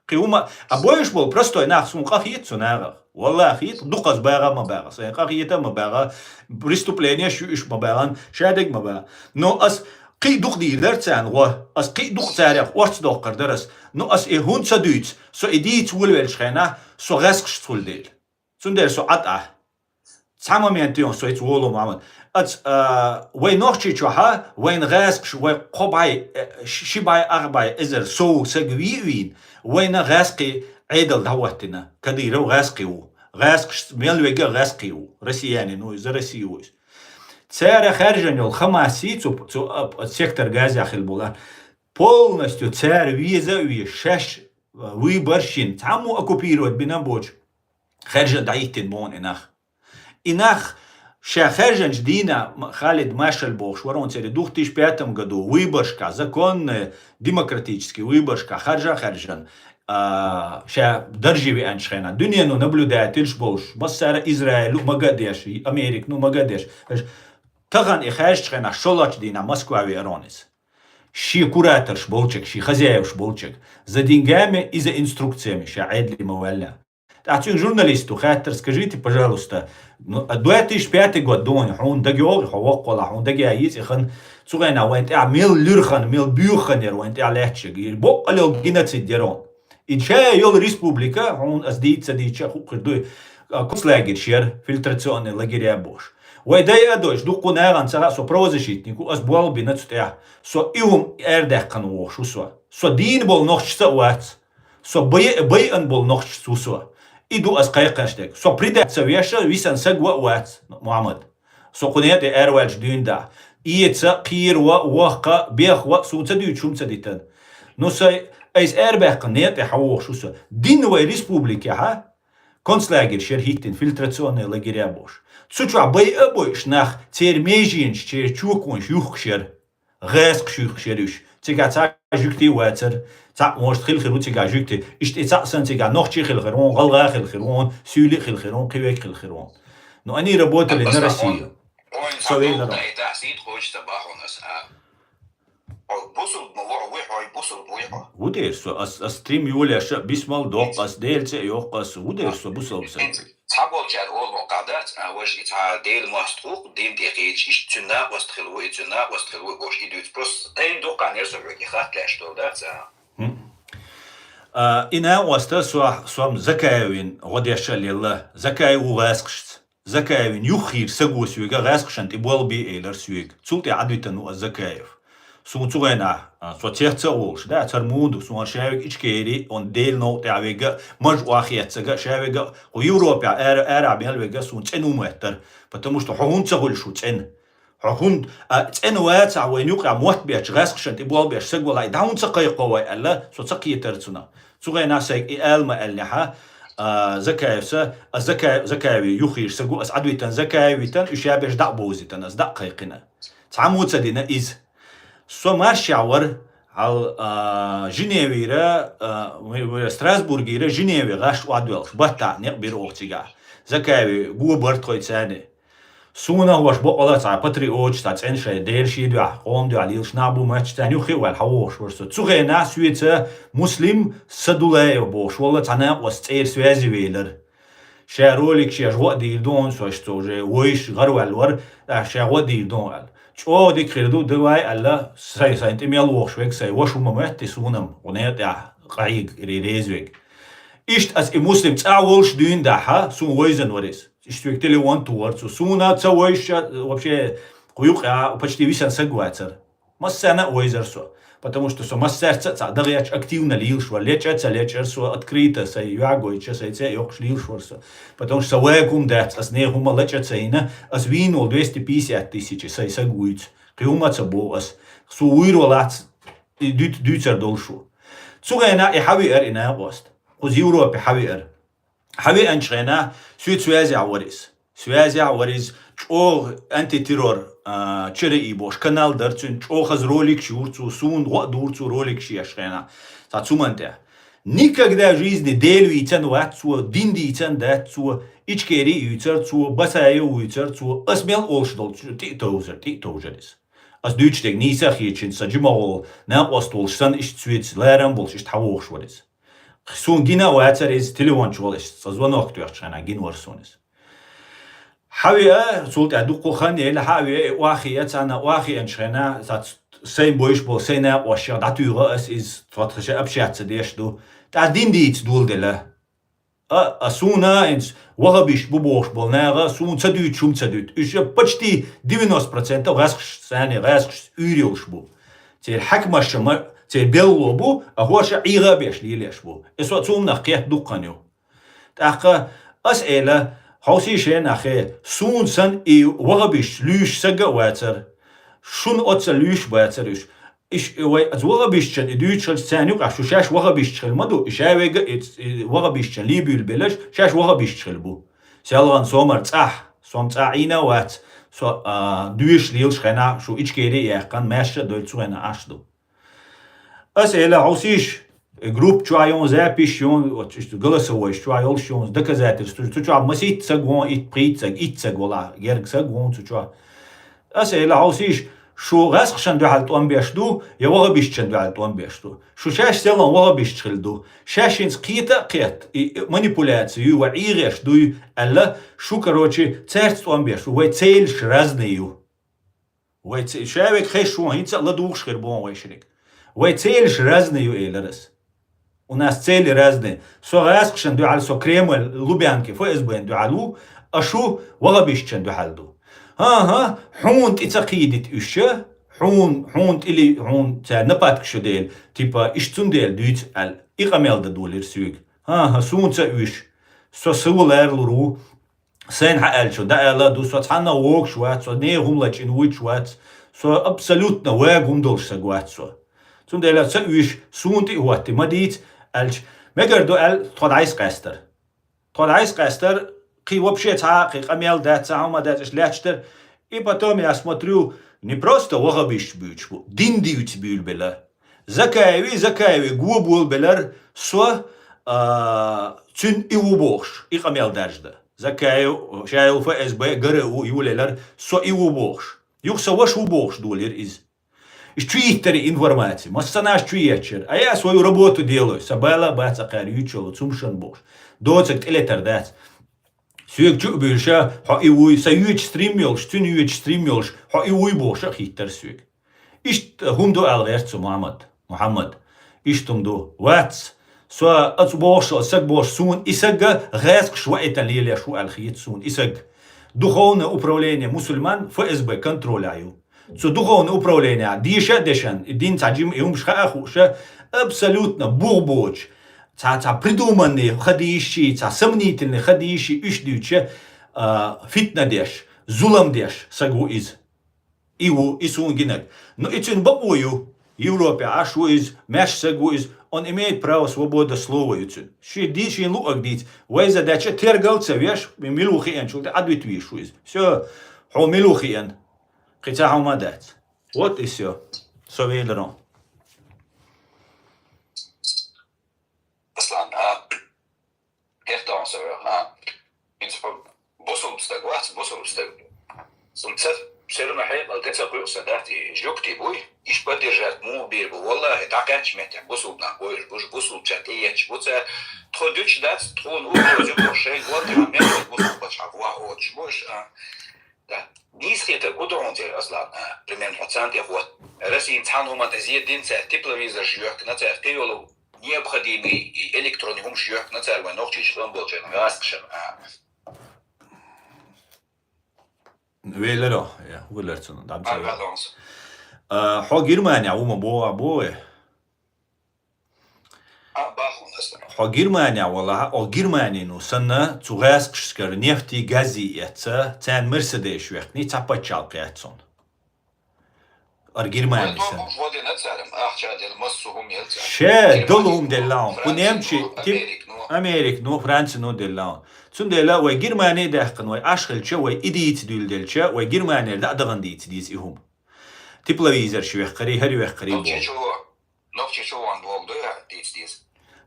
قي هما أبويش بول برستو ناخسون قخيت سوناغ والله خيط دقز باغا ما باغا سين قخيتا ما باغا بريستوبلينيا شو إيش ما باغان شادق ما باغا نو أس قي دق دير درتان غوا أس قي دق تاريخ ورت دوقر درس نو أس إيه هون سدويت سو إديت ولويل شخينا سو غاسكش تول ديل سندير سو عطأ تمامينتيون سو يتولو معمل أت وين نوختي تشوها وين غاسكش وين قبعي شباي أربعي إزر سو سجويين وين غاسقي عيدل دهوتنا كديرو غاسقش ميلويجا غاسقيو رسياني نو إزر رسيويس царя خارجنيو الخماسي تو سектор газа خلبولا полностью царь виза шаш выборщин таму оккупировать бинабоч خارجن دعيتين مون إنах خارجن جدينا خالد Машальбош ворон царе 2005 году выборшка законная демократический выборшка خارجن ша держиви аншхена дуньяну наблюдает илшбош басара Израиль Магадеш Америк ну Магадеш таган и хашхена шолач дина Москва Иронис ши кураторш болчек ши хозяевш болчек за деньгами и за инструкциями ша айдли мавалля تعطيك журналисту خاطر скажите пожалуйста 2005 год дон хун дагиог хавак ولا хун дагиайс خن цугайна وانت мил люрхан мил бюханер وانت алячиг бокало геноцид дерон и чая йол республика хун аздит садича хукдой концлагерь шер фильтрационный лагеря бош ويداي أدوش دوقو ناغان سرا سو بروزشيتنيكو أسبوال بنتستيا سو إيهم إرداق قنوو شو سو دين بول نوخش سوات سو بيئن بول نوخش سو إدو أسقايقاشتك سو بريدا سوياشا ويسان سقوا وات محمد سو قنيات إروالش دين دا إيتسا قير ووخا بيخ سو تديو تشوم تديتن نو ساي أيس إرباق قنيات إحووخ شو دين وي ريسبوبليكي ها концлагерь шерхиттен фильтрационный лагеря бош Суча бай обоиш нах цер межинч цер чукунш юхшер гэск шюхшерюш цега ца жукти ватер ца может хилхиру цега жукти иште ца сан цега нох чихилхирон галга хилхирон сюли хилхирон кивек хилхирон но они работали на Россию. Совет народ. بوصل بوحوي بوصل بوحوي وديرسو استريم يولش بسمال دوقس ديلتي يوقس وديرسو بوصل بسن تعبوا كان أول وقعدات واش يتع ديل ماستروق دين دقيقة يشتنا واستخلوا يتنا واستخلوا قوش يدوت بروس أين دوقع نرسل رجي خات لاش دولات إنا واستا سوام زكاوين غديش لله زكاو غاسقشت زكاوين يخير سقو سويقا غاسقشن تبول بي إيلر سويق تسولتي عدويتنو الزكايف سون تغينا سو تيخت وش دا ترمود سون شاويق إشكيري on ديل نو تعويقا مج واخيات سقا شاويقا ويوروبيا أرابيا الويقا سون تنو مهتر потому что حهون تغول شو تن حهون تن واتع وين يوقع موت بيش غاسقشن تبول بيش سقو لاي داون تقيقوا ألا سو تقيترتنا تغينا سيق إلما ألنحا زكايفسا زكاوي يخير سقو أس عدويتن زكاويتن إشابيش دع بوزيتن أس دع قيقنا تعمود سدينا إز سو مارشاور على جنيفيرا ستراسبورغيرا جنيفي غاش وادوالش بطا نقبير اوختيغا زكاوي غو برتوي تساني سونا واش بقلا تاع باتريوت تاع تنشا دير شي دوا قوم دوا ليش نابو ماتش تاني خيوال حوش ورسو تسوغينا سويتا مسلم سدولاي بوش والله تانا واستير سوازي ويلر شاروليك شي جوا ديل دون سوشتوجي ويش غروال ور شاغوا ديل دون شو ديك خيردو دواي ألا ساي انت ميال وشويك ساي وشو ممهتي سونم ونيت قايق ريزويك إشت أس المسلم تعولش دين داحا سون ويزن وريس إشتويك تلي وان تورد سونا تسويش وبشي قيوق почти висен сагватер массана войзерсо потому что со массерца дагяч активно лилшва лечерсо открыто сай юагойча сай це йокш лилшворсо потому что вегум дат ас не хума лечерцейна ас винул 250 тысяч сай сагуйц қиумаца боас сууйролац дютер долшу цугена и хавиер ина вост قز يوروبي حوي أنشغنا سوازي عوريز شو أنتي تيرور تشري بوش كانال درتون شو خز روليك شورتو سون دورتو روليك شي أشغنا تاتسومانته никогда в жизни делю итен ватсу динди итен датсу ичкери ютертсу басаю ютертсу асмел олшдол ти тоузерис as дучтег нисах ичин саджимол на постолшсан ишцвиц лерам болш иштавохшворис سون جينا واتريز تليفون شوالش صزوان وقت يخشنا جين ورسونس حاوية سولت أدوقو خاني إلا حاوية واخيات أنا واخي أنشخنا سات سين بويش بو سينا واشير داتورة إز تفتخشة أبشيات سديش دو تعدين ديت دول دلا أسونا إنس وغبيش بوبوش بولناغا سون تسدوت شوم تسدوت إيش почти 90% غاسخش ساني غاسخش أوريوش بو تير حكمة شمر تير بيلوبو أهوش عيغا بيش ليليش بو إسوا تومنا قيات دوقانيو تاقا أسئلة حوسيشين أخي سون سن إي وغبيش ليش سقا واتر شون أتسا ليش باتر إيش وي وغبيش شن إدويتشل سانيوك عشو شاش وغبيش شل مدو إشاويغا وغبيش شن ليبيو البلش شاش وغبيش شل بو سيالغان سومر تاح سوم تاعينا وات سو دويش ليلش خنا شو إيشكيري يحقان ماشا دولتسو غنا أشدو أسئلة عوسيش جروب شويون زابيشون голосовой شويولشون доказательства что масит сагон ит прицаг итсаг вала герг сагон что أسئلة عوسيش شو غاسخشن دو حالت وان بيشدو يا وغا بيشتن دو حالت وان بيشدو شو شاش سيلان وغا بيشتخلدو شاشينس قيت манипуляцию وعيغش دو ألا شو كروتشي церц وان بيشدو وي цельш разнею وي شاوك خيشون هيتس لا دوخش خربون ويشريك وي цельш разнею эйлерес У нас цели разные. Со раскшен дю аль со Кремль Лубянки ФСБ дю алу, а шо вагабишчен дю халду. Ага, хунт ицакидит уща, хунт или хунт ця напаткшо дел, типа ишцун дел дюц аль иqamelde доллар сюг. Ага, сунца уш. Со сулер луру сен хаэлчо да ала ду со цана вок шват, со не хумлач ин уч шват, со абсолютно вагум долша гватсо. Цун дела ца уш сунт и вати мадит الج مگر دو ال تودعيس قستر قي вообще تعاقي قميل دات ساوما داتش لاتشتر и потом я смотрю не просто вагабиш бючбу диндивич бюл бела закаеви губул белер со цун и убохш и قميل дажда закаев шайл ФСБ ГРУ юлелер со и убохш юкса ваш убохш доллар из Иш твиттери информации, массанаш твитчер, а я свою работу делаю, сабела баца карючело, цумшан бош. Доцек элетардат. Сүйек чу бөлші, ха иуй, саюеч стриммелш, түн юеч стриммелш, ха иуй боша хиттер сүйек. Ишт хумду алверцу Мухаммад. Иштумду ватс. Сва ats боша, сак бош сун, исага гайск шва италия шу алхит сун, исаг. Духовное управление мусульман ФСБ контроляю. Цо духовное управление, диша дешан, дин таджим иум шхаахуша, абсолютно бурбоч. Ца придуманные хадиши, ца сомнительные хадиши, ишдюче фитна деш, зулам деш, сагу из. Иу исунгинек. Но этим бабою Европе ашу из, мяш сагу из, он имеет право свободы слова ютsun. Ши дичи луак дить, вай задача тергался, веш, милухиен, шулте адвит вишу из. Все, хо милухиен, хотя хамадать. Вот и все. Совейлерон. Aslan, hertansöver, inte på bossomsteg. Som سيرنا حيل قلت لك صدقتي جوكتي بوي ايش بدي رجعت مو بير والله تاكاتش متى بوسوبنا بوش بوسوب تشاتيش بوتا تخدوش دات تخون او جو بوشي وات ما بوسوب بشعوا اوتش بوش ده نيس خيت قدرونتي اصلا بريمين حسان يا فوت راسين تحانو ما تزيد دين سا تيبلويزر جوك نتا قيولو необходимый электронный умшьёк на царь ногчи шлом был чен раскшен Велеро, ja, Willerson, dan zou balans ha Germania, boe. Ha Germania, wala, o Germania no sana zuerst nefti gazi etsa, ten Mercedes weg, niet zapachal kretson. Ar Germania sen. She, dolum dellaun, kunemchi, Amerik no, Fransa no dellaun. Tsundela way Germania dahqan way ashqilcha way idiit duldelcha way Germania da adagandit dis ihum. Tiplavizar shwex qari hari wex qari bo.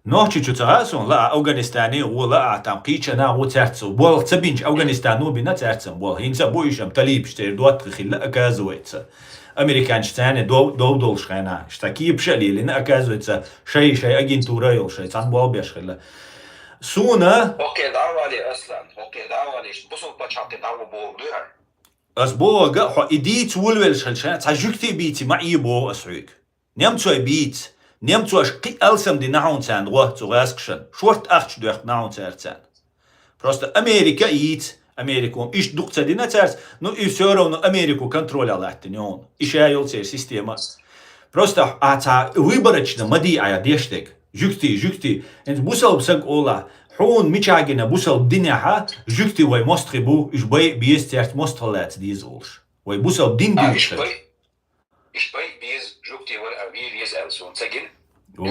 Nohchi chutsason la Afganistani wala atam qichana wo tsertso bol tsabinch Afganistan no bina tsertsam bol hinsa boysham talib shter doat khilla akazwetsa. Американчтане дол шхайна. Штаки пшалили на оказывается шей агентура йол шей цан бол бешхilla. Суна Okey davali aslan. Okey davali işte bu sohbet çaktı davu boğuluyor. أسبوع قا إديت ولول شلشان تجوكتي بيتي معي بو أسعيك نمتو بيت نمتو أشقي ألسم دي نعون تان روح تغاسكشن شورت أخش دوخ نعون تارتان просто أمريكا إيت أمريكا إيش دوقتا دي نتارت نو إيسيورو نو أمريكا كنترول على التنيون إيش هايول تير سيستيما просто أتا выборочно مدي آيا ديشتك جوكتي انت بوسل بسق أولا حون ميشاغينا بوسل بدينها جوكتي واي مستخبو إش باي بيستيرت مستخلات ديزولش واي بوسل بدين ديوش إش باي بيز جوكتي ور أبي بيز ألسون تجين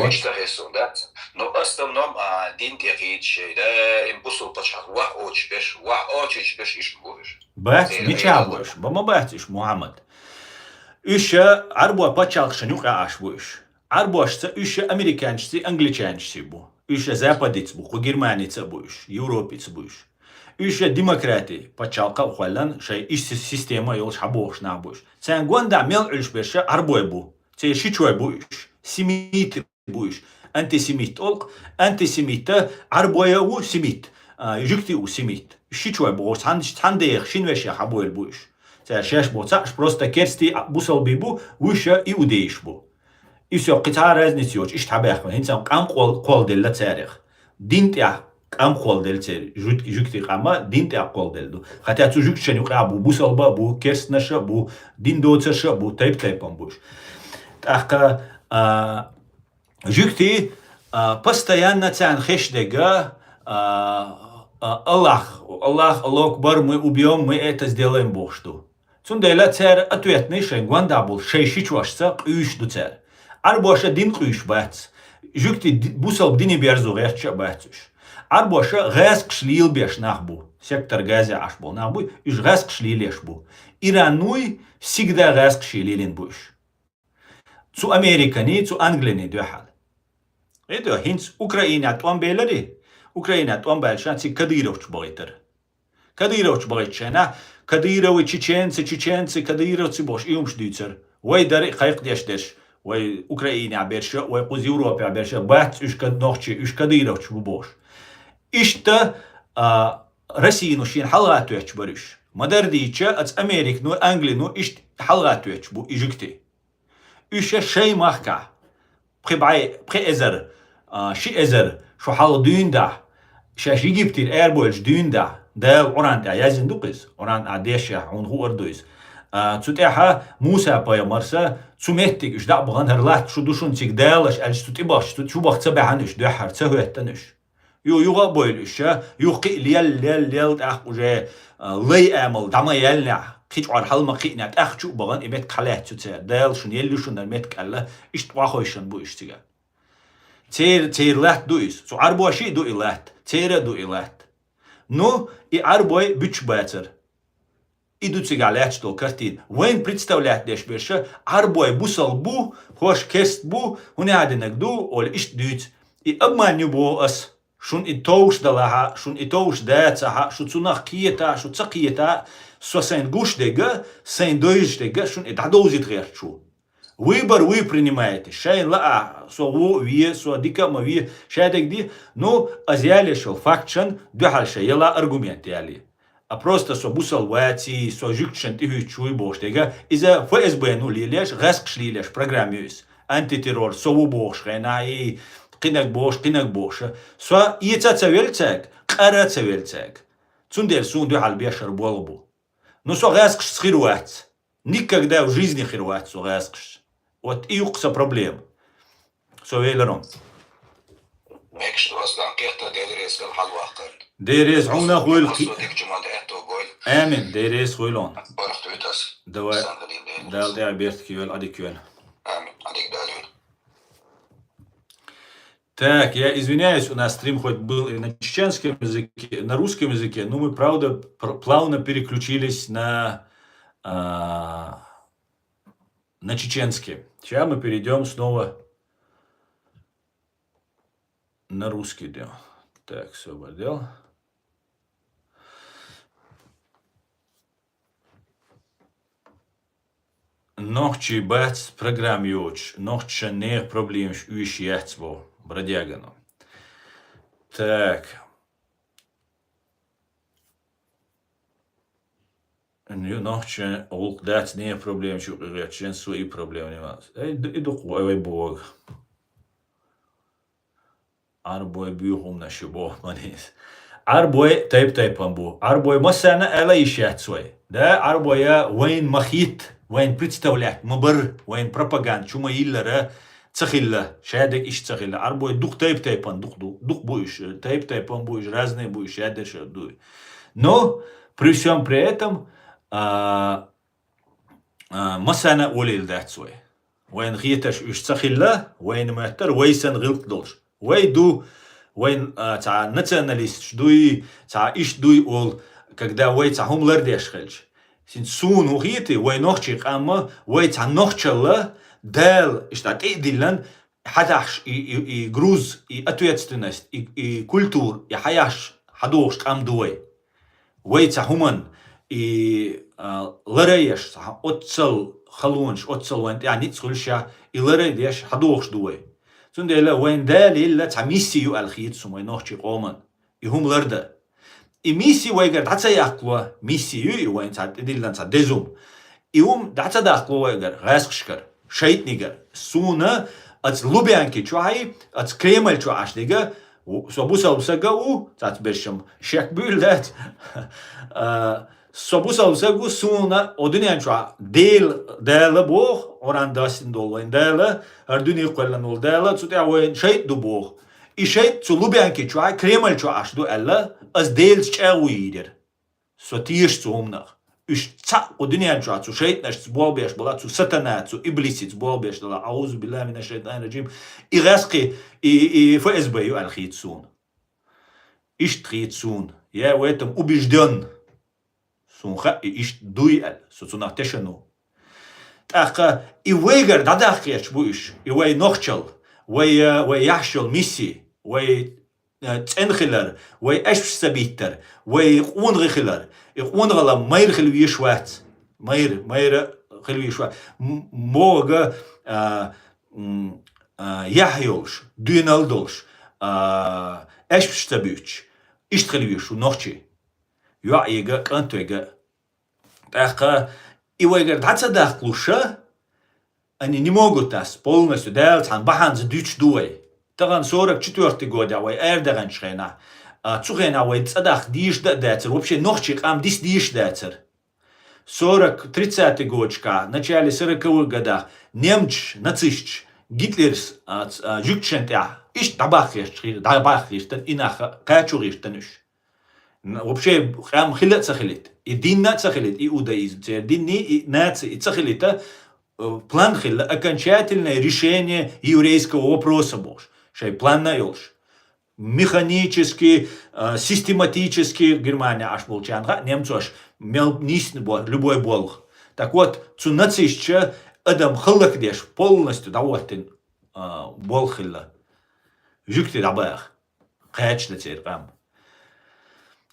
إيش تحسون دات نو أصلا نوم دين تيجيش ده إن بوسل بتشحن واحد بيش إيش بوش بات ميشابوش بما باتش محمد إيش عربوا بتشالخشن يوقع عشبوش عربوش إيش أمريكانش أنجليزانش بو إيش زاباديت بو وجرمانيت بوش يوروبيت بوش إيش ديمقراطي بتشالقا وخلان شيء إيش سيستما يولش حبوش نابوش سان غوندا ميل علش بيش عربوا بو تي شيشوا بوش سيميت بوش أنتي سيميت ألق أنتي سيميت عربوا و سيميت يجكتي و سيميت شيشوا بوش هنديخ شينوش حبوا البوش تي شاش بوتاش بروستا كيرستي بوسل بيبو وش يوديش بو И все, قطع разницы очень, ишь табяхман, хинцам кам қол делла царих. Динт я кам қол дел царих, жукти қама, динт я қол делду. Хотя цу жукт шаню қабу, бусалба, бу керстнаша, бу диндоцаша, бу тайп-тайпам буш. Так, жукти постоянно цян хэштега Аллах Акбар, мы убьем, мы это сделаем Бог что. Цундела царь ответный шенгван дабул, шейши чвашца, қюш царь. Арбоша дин қюш бац. Жукти бусал бдини берзу герча бацуш. Арбоша гаск шлил беш нахбу. Сектор газа аш был нахбу, иш гаск шлилеш бу. Ирануй всегда гаск шлилин буш. Цу Американи, цу Англини дуахал. Это хинц Украина туан белари. Украина туан бельшан ци Кадыровч багитер. Кадыровч багитчана, Кадыровы чеченцы, Кадыровцы бош, иумш дюцер. ويدر خيق ديش وي أوكرانيا عبيرش وي قوز أوروبا عبيرش بات إيش كد نوخشي إيش كديرة بوش إشتا Россия ну шин халгат уяч барыш. Мадардича от Америк ну Англии ну ишт халгат уяч бу ижикти. Үше шей махка. Pre-ezer شي ezer شو حال ديندا. شاش Египтир эрбольш динда. Дел оран язин дукис. Оран адеша он ху ордуис. Цутеха Муса пая марса цуметтик үш да бган херлат шу душунтик делаш алш тутибаш тут шу бахца баханиш дөхар цахуеттаниш. يوغا بويلشا يوقي ليل اخ وجه لي امل دما يلنا قيج على حل ما قينا اخ شو بغن ايمت كلات تشا دال شن يلو شن المت كلا اشت واخوشن بو اشتيغا تير لات دويس سو اربو شي دو الات تير دو الات نو и арбой бючбатер идут сигалят то картин вен представлять деш беше арбой бусал бу хош кест бу унядинак ду ол ишт дют и обманю бо ас شون إتوش دلها شون إتوش داتها شو تصنع كيتا شو تقيتا سو سين гуш дега سين دويش дега شون إتعدوزит غير شو выбор вы принимаете шайн ла со во ви со дика ма ви шайдек ди но азиале шо фактшен духал шайла аргумент яли а просто со бусал вати со жукшен ти чуй бош дега иза ФСБ ну лилеш гаск шлилеш программюс антитеррор со во бош ренай قينك بوش سوا يتاتسويلتك قراتسويلتك تسوندير سوندو على البيشر بولبو но со гаск схируат никогда в жизни хируат со гаск вот и юкса проблем со вейлерон ماكش توصل كيتا ديريس الحلوة ديريس عونا خويل آمين ديريس خويلون بارخت ويتاس دال دي عبيرت كيول عدي كيول آمين عليك داليون. Так, я извиняюсь, у нас стрим хоть был и на чеченском языке, на русском языке, но мы, правда, плавно переключились на чеченский. Сейчас мы перейдем снова на русский. Так, все, обалдел. Нохчи бац программ юч, нохча не проблемш уиш яцво. Бродягану. Так. Nu nog ook dat niet een probleem is. Je hebt zo'n probleem niet. Ik doe gewoon boog. Arboy buurhom na shabo manis. Arboy type ambu. Arboy masana ela ishat sway. Da arboy wain machit, wain представлять, мабар, wain propaganda, чума иллера. Цахилла, шадек иш цахилла, арбой дух тайпан, дух будешь, тайпан будешь, разные будешь, шадек дуй. Но при всем при этом масана улил датсвой. Вайн гиташ иш цахилла, вайн махтар, вайсан гилк долж. Вайду, вайн та националист, дуй, та иш дуй ол, когда вай та хумлардеш хельч. Син сун угиты, вай нохчик амма, вай та нохчалла, дал штат идиллан хадаш и груз и ответственность и культур и хаяш хадош камдуй вейца хуман и ларееш отцел халунш отцел вент يعني تسولشا и ларееш хадош дуй цундела вен дал illa тамиссию алхит сумай нохчи قومن и хум ларда и миссии вейгер датса якло миссию и вен цат идиллан цат дезум и датса дахло вейгер гасхшкар شيتنيجر سونا ات لوبيانكي تشاي ات كريمل تشاشنيجر سوبوسا وسغو تات بشم شيك بولات سوبوسا وسغو سونا اودنيان تشا ديل بوخ اوران داسين دولين ديل اردوني قلن ول ديل تشا وين شيت دو بوخ اي شيت تو لوبيانكي تشاي كريمل تشاش دو الا از ديل تشاويدر سو تيش تومنخ Üç o dünyanın çoğu şeytler bolbeş bola tu satana tu iblisit bolbeş la auzu billahi mineşşeytanirracim iraski и ФСБ алхитсун иштритсун я в этом убежден сунха иш дуй сунах тешану так и вейгер дадахеш буиш и вей нохчал вей яшел мисси вей ценхилер вей эшсабитер вей унрихилер Ik wonder al een meer geloof wat, meer خلوي شو موجة يحيولش دينال دولش ايش بشتبيوش ايش خلوي شو نوختي يعيقة كنتويقة تاخا إيوائقة دعتسا داخلوشة أني نموغو تاس полностью دالت عن بحان زدوش دوي تغان سورك четвертый год اوي اردغان شخينا تسوغين اوي تصداخ ديش дацер вообще нохчи قام диш дацер 30-й годчка, в начале 40-х годах немч, нацистч, гитлерс, жукчентя, иш табахиштен, инаха, качуриштенуш. Вообще, храм хилет цахилит, и динна цахилит, иудаизм, динни и нации, и цахилита, план хилла, окончательное решение еврейского вопроса бож. Шей план наелш. Механически, систематически Германия аж болчанга, немцу аж мел нисн любой болх. Так вот, цу нацистча адам хыллак деш полностью даваттин болхилла. Жукти дабах. Кач да церкам.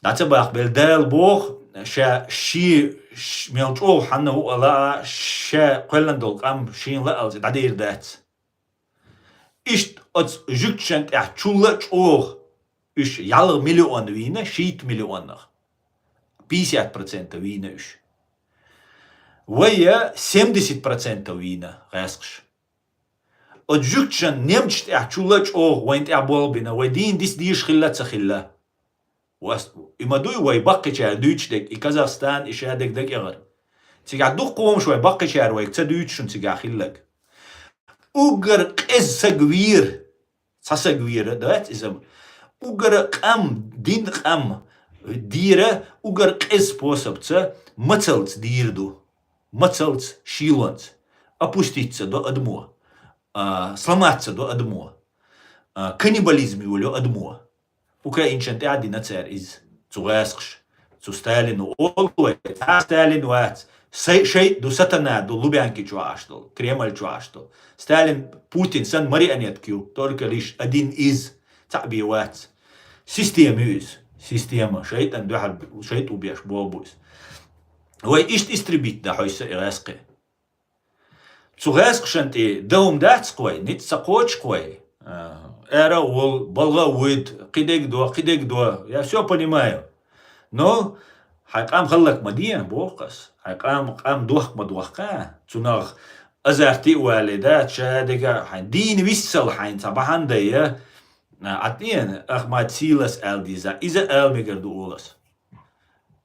Дацабах белдел бог ша ши мелчо ханна ала ша көлландол ам шин ла алз дадир дац. Ist als Jükschent chullet auch ist jalle Millionen Wiener, schiet Millionen. 50% Wiener ist. Weil 70% Wiener restsch. Und Jükschent nimmt chullet auch, wenn bolbina, weil die schillat zachilla. Was immer du, weil Bakkechar Deutschdek, in Kasachstan ist ja dek eher. Sie gaat doch kommen schon, Bakkechar, weil ich Deutsch und sie gaat chillag. Ugar qez sagwir sasagwir dat ism ugar qam din qam dira ugar qez способца мацалц дирду мацалц шиланц опуститься до одмо сломаться до одмо каннибализм его одмо украинчан те один цар из цугасхш цу Сталину олуэ Сталин вац شيء دو ساتانا دو لوبيانكي чуаштол, Кремль чуаштол. Сталин, Путин, сан марионеткю, только лишь один из تعبيرات. Система, шейтан духал, шейт убьешь бобус. Ой, ишт истребить да хойса ираске. Цугаск шанти, даум дацкой, нит сакочкой. Эра ол, балга уид, кидек до, я все понимаю. Но حقام خلق مدين بوقس حقام دوخ مدوخا تناغ أزارتي والدات شادقة دين ويسل حين صباحان دايا عطين أخمات سيلس ديزا إذا ميقر دولس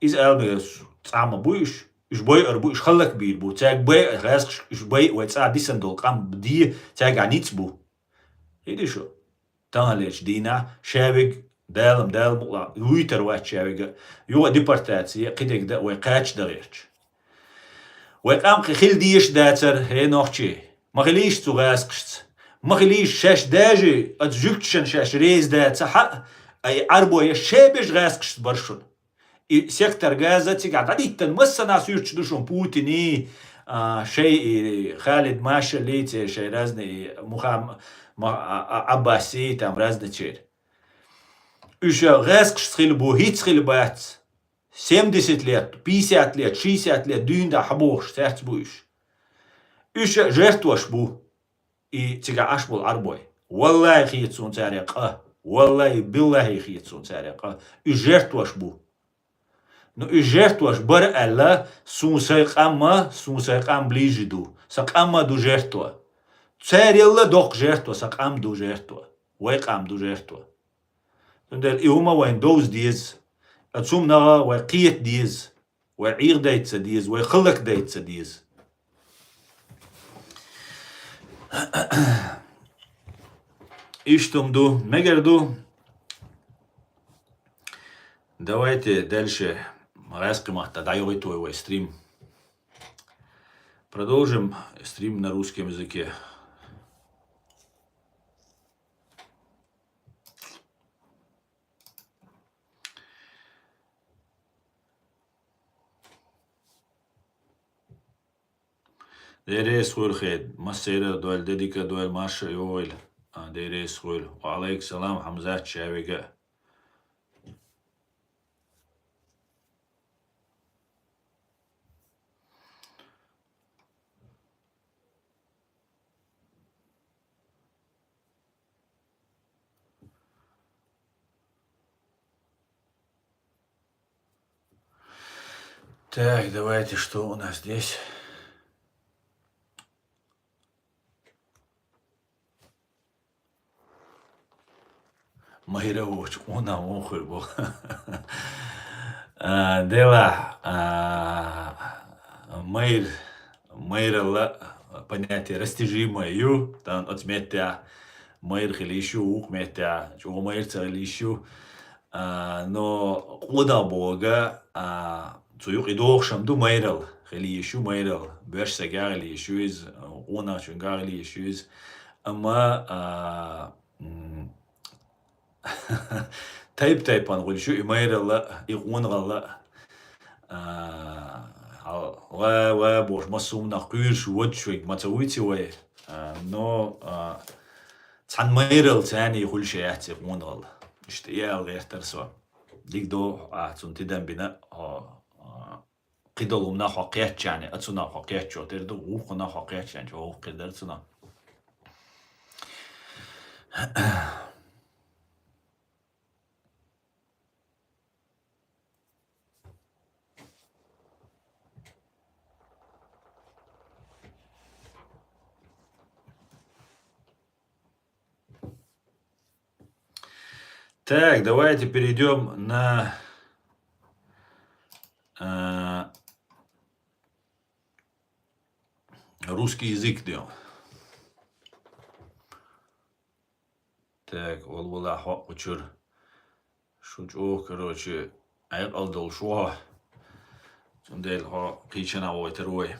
إذا ميقر تعام بويش إش بوي أربويش خلق بير بو تاق بوي غاسق إش بوي ويتسا ديسن دول قام بدي تاق عنيتس بو هيدي شو تانليش دينا شابق دالم مقلا ويتر واتشاويغا يو ديبارتاتسي قيدك دا ويقاتش دغيرش ويقام خيل ديش داتر هي نوختشي ما خليش تغاسقشت ما خليش شاش داجي اتجوكتشن شاش ريز دات حق اي عربو يشابش غاسقشت برشون سيكتر غازا تيقعد عديتن مسا ناس يرتش دوشون بوتيني شيء خالد ماشا ليتي شيء رازني مخام عباسي там разные чер. Еще резк стрельбу, хит стрельбать. 70 лет, 50 лет, 60 лет, дюнда хабош, сердце будешь. Еще жертвуешь бу. И тебя аж был арбой. Валлахи хитсун царяка. Валлахи биллахи хитсун царяка. И жертвуешь бу. Но и жертвуешь бар Аллах, сумсайкам ближе ду. Сакамма ду жертва. Царилла док жертва, сакам ду жертва. Вайкам ду жертва. Тundel iuma wain doos dies, atsum naga wa qiyet dies, wa ir daitsa dies, wa khallak daitsa dies. Иштумду, мегерду. Давайте дальше раскрывать твой стрим. Продолжим стрим на русском языке. Дерес хурхед, масера дуэль дедика дуэль маша йоэль, дерес хур. Алейк салам Хамзат Шавига. Так, давайте, что у нас здесь? Майрович, она охуй был. Дела, майрла понятие растяжимое, там отметя майр хилищу, ухметя, чего майр царилищу, но куда бога, цуюк идохшам ду майрл, хилищу майрл, беш сагар лищу из, она чунгар лищу из, ама тайп анголишу имайрла игунрла ва бош масумна куйш вотшвиг матауитиway но цанмайрл цани хулшяти игунрла иштиял гэртерсо дигдо цунтидан бина قدلنا حقيقة يعني أتصنع حقيقة شو تردو وقنا حقيقة يعني شو قدر تصنع Так, давайте перейдем на русский язык. Так, والله حق وشر شو короче عيق ألدل شو سندل ها قيشنا ويتروي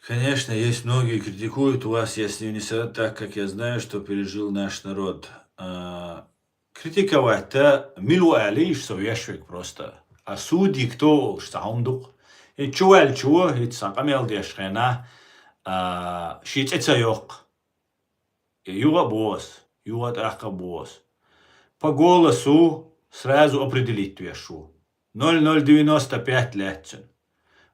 Конечно, есть многие критикуют вас, если не так, как я знаю, что пережил наш народ. Критиковать-то милу алиш совещик просто. А судьи кто штаундук. И чего, и сакамел дешхена, шитеца йок. Юга босс, юга траха босс. По голосу сразу определить твешу. 0095 летцен.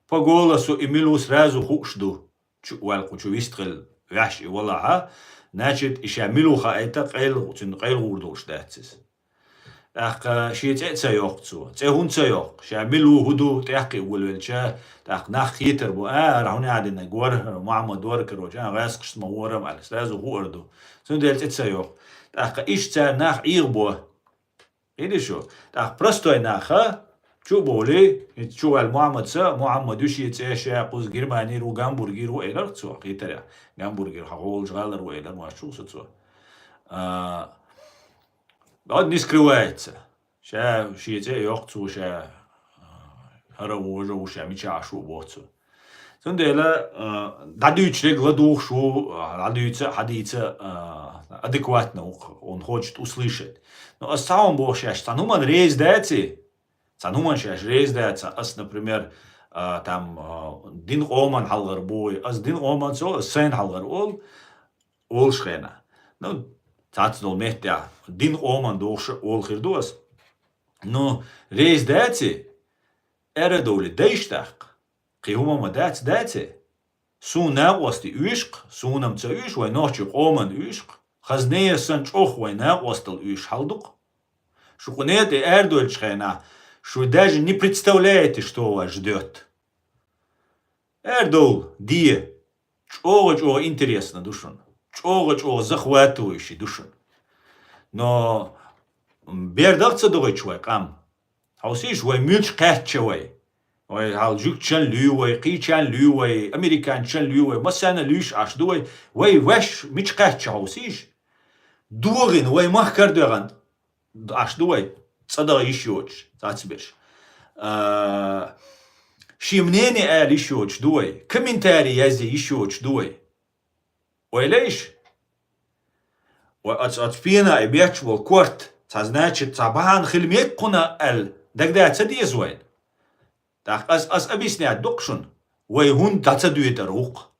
По голосу Эмилу сразу хушду. Чуалку вистрел вяш и валаха. Значит, ища Милуха это қайл гурдуш датсис. Так шиетца йоқцу. Цехунца йоқ. Ша Милу худу тяқи улвелча. Так нахитер бу рауни адина гор Мухаммад дор короче. Расқш маурам ал сразу хурду. Сундел цеца йоқ. Так ишца нах ирбо. Или что? Так простой наха. شو بولي شو المعمد سا معمد وشي تشا قوز جرماني رو جامبورجر رو إيلر تسوا قيتريا جامبورجر حقول جالر رو إيلر ما شو تسوا بعد نسكروات شا شي تي يقطو شا هرا وجو شا ميشا شو بوتسو سندلا داديوش регладух шо дадуется хадица адекватно он хочет услышать но сам бошя стануман рейс дати Сануман шаш рездается, ас, например, там дин оман халгар бой, ас дин оман со сен халгар ол шхена. Ну, цацдол мехтя дин оман дош ол хирдуас. Но рездается, эредоли дейштак, киумама дати, сунна ости уишк, сунам ца уиш, вай ночик оман уишк, хазнея санч ох вай на остал уиш халдук. Шукунеты эрдуэль шхена, что даже не представляете, что вас ждет. Эрдол, ди, чего интересно душон, чего захватывающий душон. Но бердахца догой человек, хаусиш, вай мюч кэтчевай, вай халджук чан лювай, ки чан лювай, американ чан лювай, масана люш аш дуай, вай ваш мюч кэтча хаусиш, дугин, вай махкардаган, аш дуай. صدق يشوش تعتبرش شيمنيني آل يشوش دوي كمنتاري يزي يشوش دوي وليش وأتفينا إبياتش والكورت تزناتش تبعان خلميك قنا ال دقدا تدي زوين تاق أس أبيسني أدقشن ويهون تتدوي تروق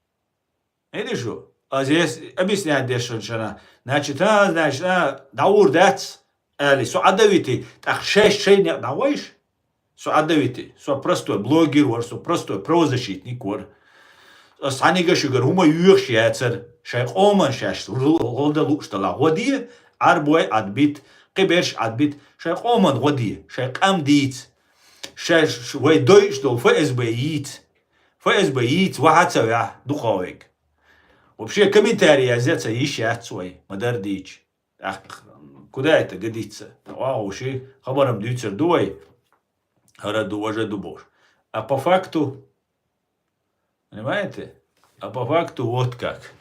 Видишь, что? А здесь объясняет Дешевчана. Значит, даур дац, или суадавити, так шей не даваешь? Суадавити, простой блогер, простой правозащитник, Санига шугар, хума юрш яцер, шайх оман шаш, голда луштала, годие, арбой адбит, киберш адбит, шайх оман годие, шайх амдиц, шаш вей дойш дол ФСБ яиц, вахацавя, духовик. Вообще комментарии азеца ищат свой, мадардич. Ах, куда это годится? Вообще, хабарам дюцер дуай, гораду уже дубош. А по факту, понимаете? А по факту вот как.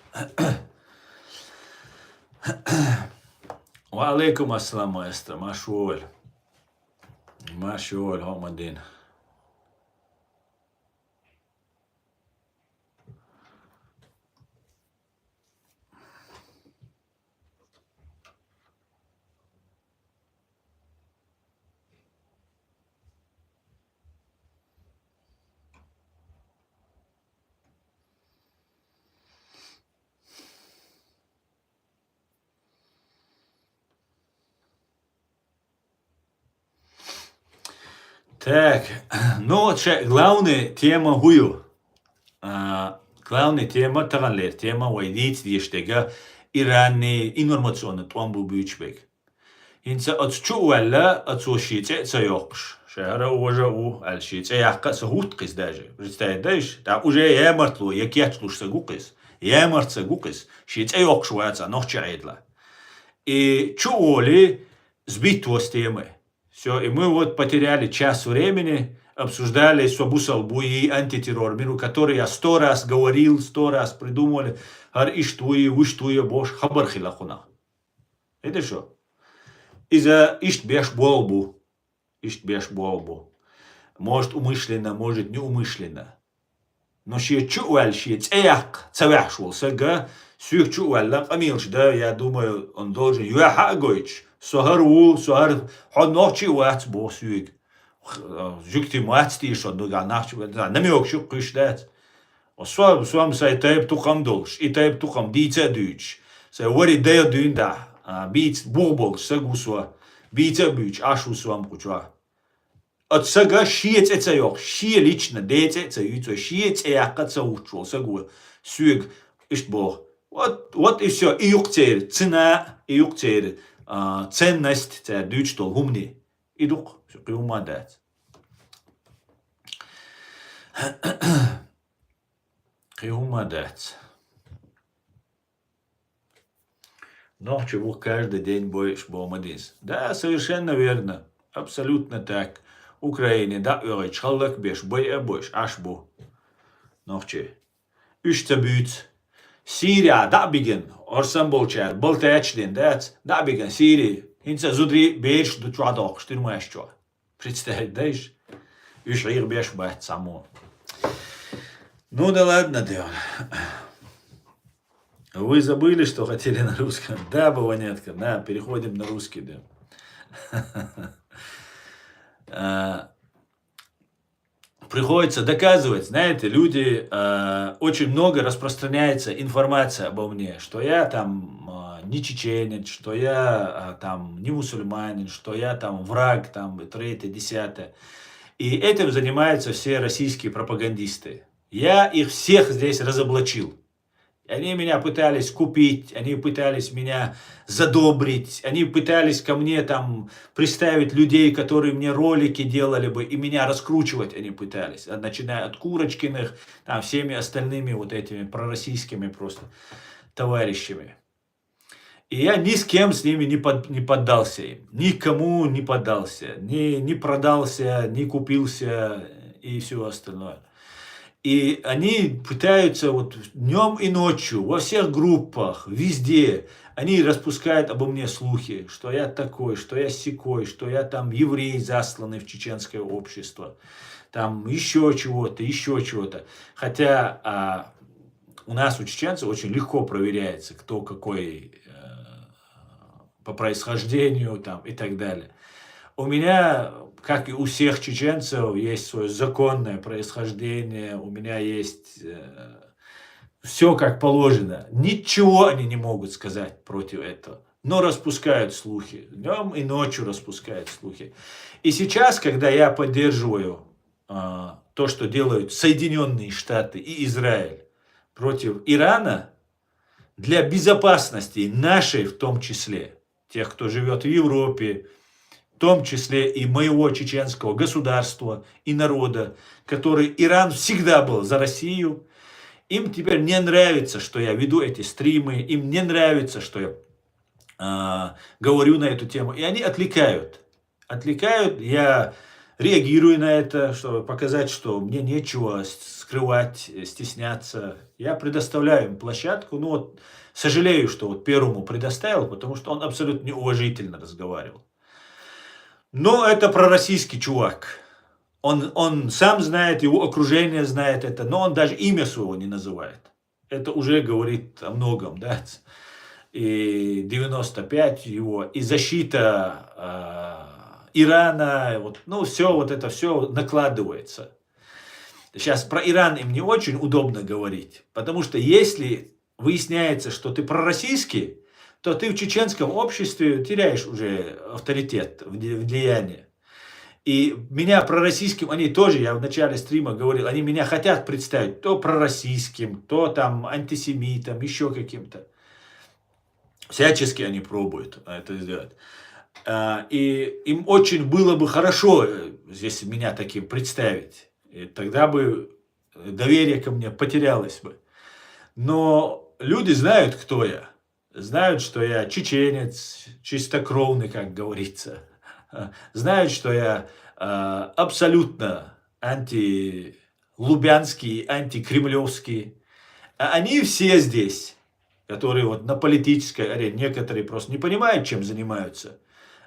Ва алейкум ассалам, маэстро, машуоль. Машуоль, хомадин. Так, ну, главная тема гую. Главная тема таганлер, тема вайдиц диештега Иранни информационный томбу бючбек. Инца отчувала отсушите цайокш. Шара уже у альшите яхка сагут кис даже. Представляешь? Да уже я мартлу, я кячлуш сагукис. Я март сагукис. Шите йокш ваца нохчаидла. И чували сбитвость темы. Все, и мы вот потеряли час времени, обсуждали Собусалбу и антитеррор, который я 100 раз говорил, 100 раз придумали, ар иштуи, уштуи, бош, хабар хилахуна. Это что? Из-за иштбеш болбу. Может умышленно, может неумышленно. Но шие чуаль, шие цеяк, цавяшвал, сага, сюх чуалла, амилш, да, я думаю, он должен юахагойч. Сухар хоночи уац босюг. Жукти мацти шо дуга нахч, намёк шук кыштат. Свам сай тайп тухам долш, и тайп тухам дица дюч. Сай вари дая дюнда, биц бобол, сагусва, бица бюч, ашу свам кучва. От сага шиец эцайок, шие лично, деце эцаюцо, шиец эякаца учвал, сагу, сюг, иштбо. Вот и все, и юктер, цена, и юктер. Ценность це дючтол гумни. Идук, киумадат. Киумадат. Но чего каждый день боишь бомадис. Да, совершенно верно. Абсолютно так. Украине, да, ой, чаллак беш, бой боиш, аш бо. Нохче. Üçte Сирия, да, биген. Орсан болчар, болтачлин, да, биген, Сирия. Инца зудри беш до чуадок, штирмаешь чуа. Представь, даешь? Ишир беш бать само. Ну да ладно, Деон. Вы забыли, что хотели на русском? Да, Баванетка, да, переходим на русский, да. Приходится доказывать, знаете, люди, очень много распространяется информация обо мне, что я там не чеченец, что я там не мусульманин, что я там враг, там, третье, десятое. И этим занимаются все российские пропагандисты. Я их всех здесь разоблачил. Они меня пытались купить, они пытались меня задобрить, они пытались ко мне там приставить людей, которые мне ролики делали бы, и меня раскручивать они пытались, начиная от Курочкиных, там всеми остальными вот этими пророссийскими просто товарищами. И я ни с кем с ними не поддался им, никому не поддался, не продался, не купился и все остальное. И они пытаются вот днем и ночью, во всех группах, везде, они распускают обо мне слухи, что я такой, что я сякой, что я там еврей, засланный в чеченское общество, там еще чего-то. Хотя у нас, у чеченцев, очень легко проверяется, кто какой по происхождению там, и так далее. У меня, как и у всех чеченцев, есть свое законное происхождение, у меня есть все как положено. Ничего они не могут сказать против этого. Но распускают слухи. Днем и ночью распускают слухи. И сейчас, когда я поддерживаю то, что делают Соединенные Штаты и Израиль против Ирана, для безопасности нашей в том числе, тех, кто живет в Европе, в том числе и моего чеченского государства и народа, который Иран всегда был за Россию, им теперь не нравится, что я веду эти стримы, им не нравится, что я говорю на эту тему, и они отвлекают. Отвлекают, я реагирую на это, чтобы показать, что мне нечего скрывать, стесняться. Я предоставляю им площадку, ну вот, сожалею, что вот первому предоставил, потому что он абсолютно неуважительно разговаривал. Но это пророссийский чувак. Он сам знает, его окружение знает это, но он даже имя своего не называет. Это уже говорит о многом, да. И 95 его, и защита Ирана, вот, ну все, вот это все накладывается. Сейчас про Иран им не очень удобно говорить, потому что если выясняется, что ты пророссийский, то ты в чеченском обществе теряешь уже авторитет, влияние. И меня пророссийским, они тоже, я в начале стрима говорил, они меня хотят представить то пророссийским, то там антисемитом, еще каким-то. Всячески они пробуют это сделать. И им очень было бы хорошо здесь меня таким представить. И тогда бы доверие ко мне потерялось бы. Но люди знают, кто я. Знают, что я чеченец, чистокровный, как говорится. Знают, что я абсолютно антилубянский, антикремлевский. А они все здесь, которые вот на политической арене, некоторые просто не понимают, чем занимаются.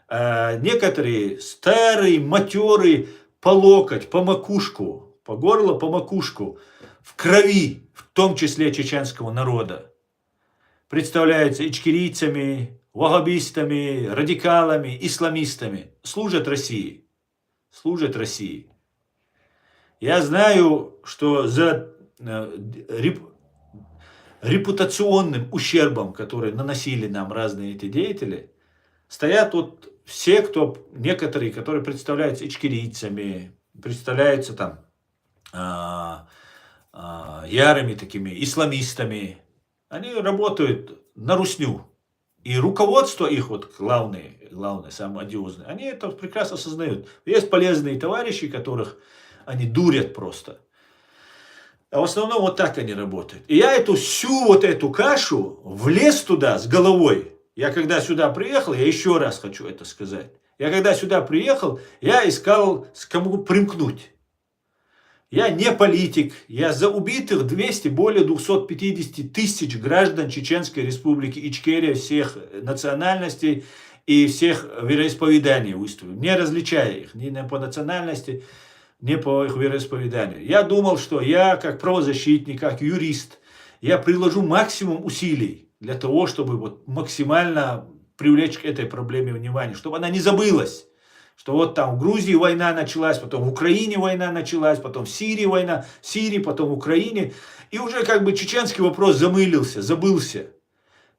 А некоторые старые, матерые, по локоть, по макушку, по горло, по макушку, в крови, в том числе чеченского народа. Представляются ичкерийцами, ваххабистами, радикалами, исламистами. Служат России. Служат России. Я знаю, что за репутационным ущербом, который наносили нам разные эти деятели, стоят вот все, кто, некоторые, которые представляются ичкерийцами, представляются там ярыми такими исламистами. Они работают на русню. И руководство их, вот главное, самое одиозное, они это прекрасно осознают. Есть полезные товарищи, которых они дурят просто. А в основном вот так они работают. И я всю вот эту кашу влез туда с головой. Я когда сюда приехал, я еще раз хочу это сказать. Я когда сюда приехал, я искал, с кому примкнуть. Я не политик, я за убитых более 250 тысяч граждан Чеченской Республики Ичкерия всех национальностей и всех вероисповеданий выступил, не различая их ни по национальности, ни по их вероисповеданию. Я думал, что я как правозащитник, как юрист, я приложу максимум усилий для того, чтобы вот максимально привлечь к этой проблеме внимание, чтобы она не забылась. Что вот там в Грузии война началась, потом в Украине война началась, потом в Сирии война, в Сирии, потом в Украине. И уже как бы чеченский вопрос замылился, забылся.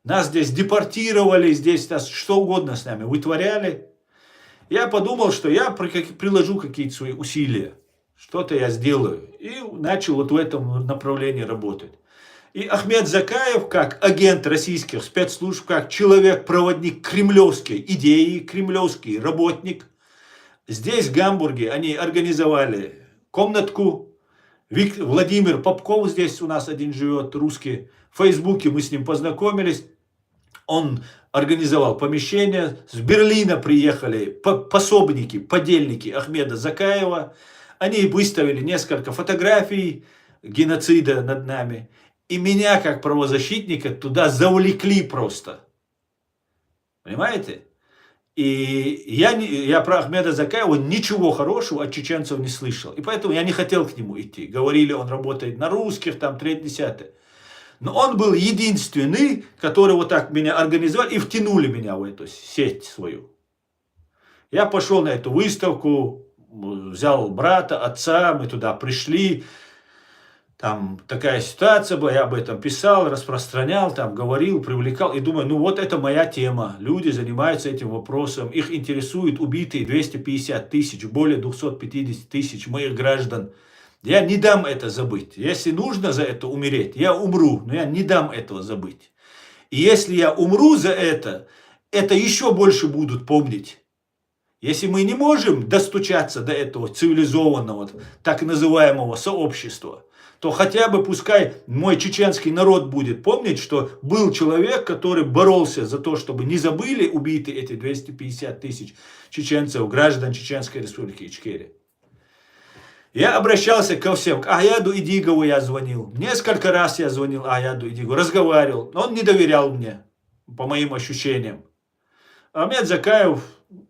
Нас здесь депортировали, здесь нас что угодно с нами вытворяли. Я подумал, что я приложу какие-то свои усилия, что-то я сделаю. И начал вот в этом направлении работать. И Ахмед Закаев, как агент российских спецслужб, как человек-проводник кремлевской идеи, кремлевский работник, здесь, в Гамбурге, они организовали комнатку. Владимир Попков здесь у нас один живет, русский. В Фейсбуке мы с ним познакомились. Он организовал помещение. С Берлина приехали пособники, подельники Ахмеда Закаева. Они выставили несколько фотографий геноцида над нами. И меня, как правозащитника, туда завлекли просто. Понимаете? И я про Ахмеда Закаева ничего хорошего от чеченцев не слышал. И поэтому я не хотел к нему идти. Говорили, он работает на русских, там, 3-10. Но он был единственный, который вот так меня организовал и втянули меня в эту сеть свою. Я пошел на эту выставку, взял брата, отца, мы туда пришли. там такая ситуация была, я об этом писал, распространял, там говорил, привлекал. И думаю, ну вот это моя тема. Люди занимаются этим вопросом. Их интересуют убитые 250 тысяч, более 250 тысяч моих граждан. Я не дам это забыть. Если нужно за это умереть, я умру, но я не дам этого забыть. И если я умру за это еще больше будут помнить. Если мы не можем достучаться до этого цивилизованного, так называемого сообщества, то хотя бы пускай мой чеченский народ будет помнить, что был человек, который боролся за то, чтобы не забыли убиты эти 250 тысяч чеченцев, граждан Чеченской Республики Ичкерия. Я обращался ко всем, к Аяду Идигову я звонил, несколько раз я звонил Аяду Идигову, разговаривал, но он не доверял мне, по моим ощущениям. Ахмед Закаев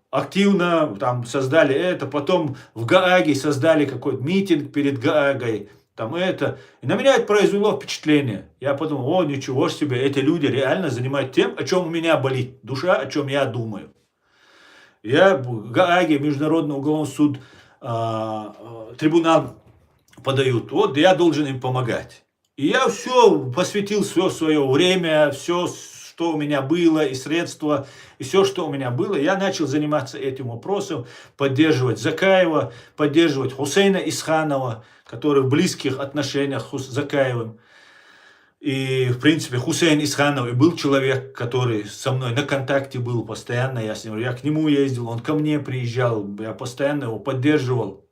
активно там создали это, потом в Гааге создали какой-то митинг перед Гаагой, там это. И на меня это произвело впечатление. Я подумал, о, ничего себе, эти люди реально занимаются тем, о чем у меня болит душа, о чем я думаю. Я в Гааге, Международный уголовный суд, трибунал подают, вот я должен им помогать. И я посвятил все свое время, все, что у меня было, и средства, и все, что у меня было. Я начал заниматься этим вопросом, поддерживать Закаева, поддерживать Хусейна Исханова, который в близких отношениях с Закаевым. И, в принципе, Хусейн Исханов и был человек, который со мной на контакте был постоянно. Я к нему ездил, он ко мне приезжал, я постоянно его поддерживал.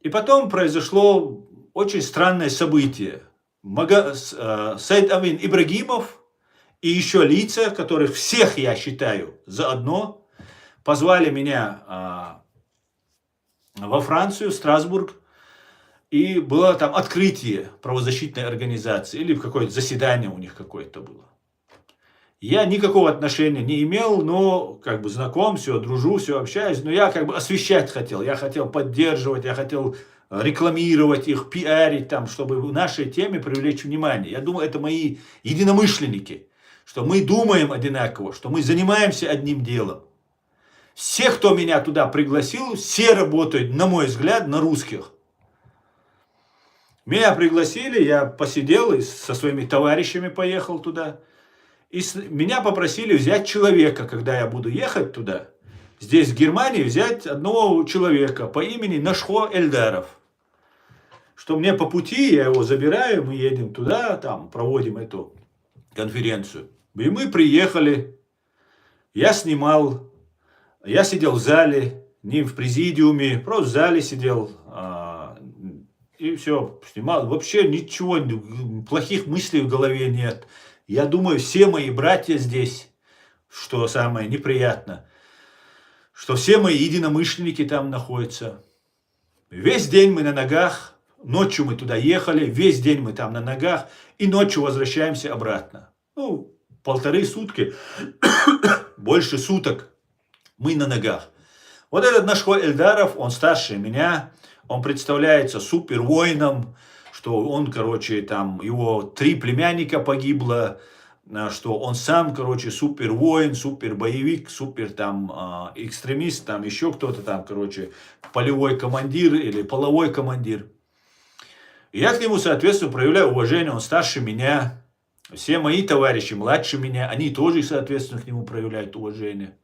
И потом произошло очень странное событие. Саид Амин Ибрагимов и еще лица, которых всех я считаю заодно, позвали меня во Францию, в Страсбург. И было там открытие правозащитной организации, или какое-то заседание у них какое-то было. Я никакого отношения не имел, но как бы знаком, все, дружу, все, общаюсь. Но я как бы освещать хотел, я хотел поддерживать, я хотел рекламировать их, пиарить там, чтобы в нашей теме привлечь внимание. Я думаю, это мои единомышленники, что мы думаем одинаково, что мы занимаемся одним делом. Все, кто меня туда пригласил, все работают, на мой взгляд, на русских. Меня пригласили, я посидел и со своими товарищами поехал туда. И меня попросили взять человека, когда я буду ехать туда. Здесь, в Германии, взять одного человека по имени Нашхо Эльдаров. Что мне по пути, я его забираю, мы едем туда, там проводим эту конференцию. И мы приехали, я снимал, я сидел в зале, не в президиуме, просто в зале сидел. И все, снимал. Вообще ничего, плохих мыслей в голове нет. Я думаю, все мои братья здесь, что самое неприятное, что все мои единомышленники там находятся. Весь день мы на ногах, ночью мы туда ехали, весь день мы там на ногах, и ночью возвращаемся обратно. Ну, 1,5 сутки, больше суток мы на ногах. Вот этот Нашхо Эльдаров, он старше меня. Он представляется супервоином, что он, короче, там, его 3 племянника погибло, что он сам, короче, супервоин, супербоевик, супер там экстремист, там еще кто-то там, короче, полевой командир или половой командир. И я к нему, соответственно, проявляю уважение, он старше меня. Все мои товарищи младше меня, они тоже, соответственно, к нему проявляют уважение.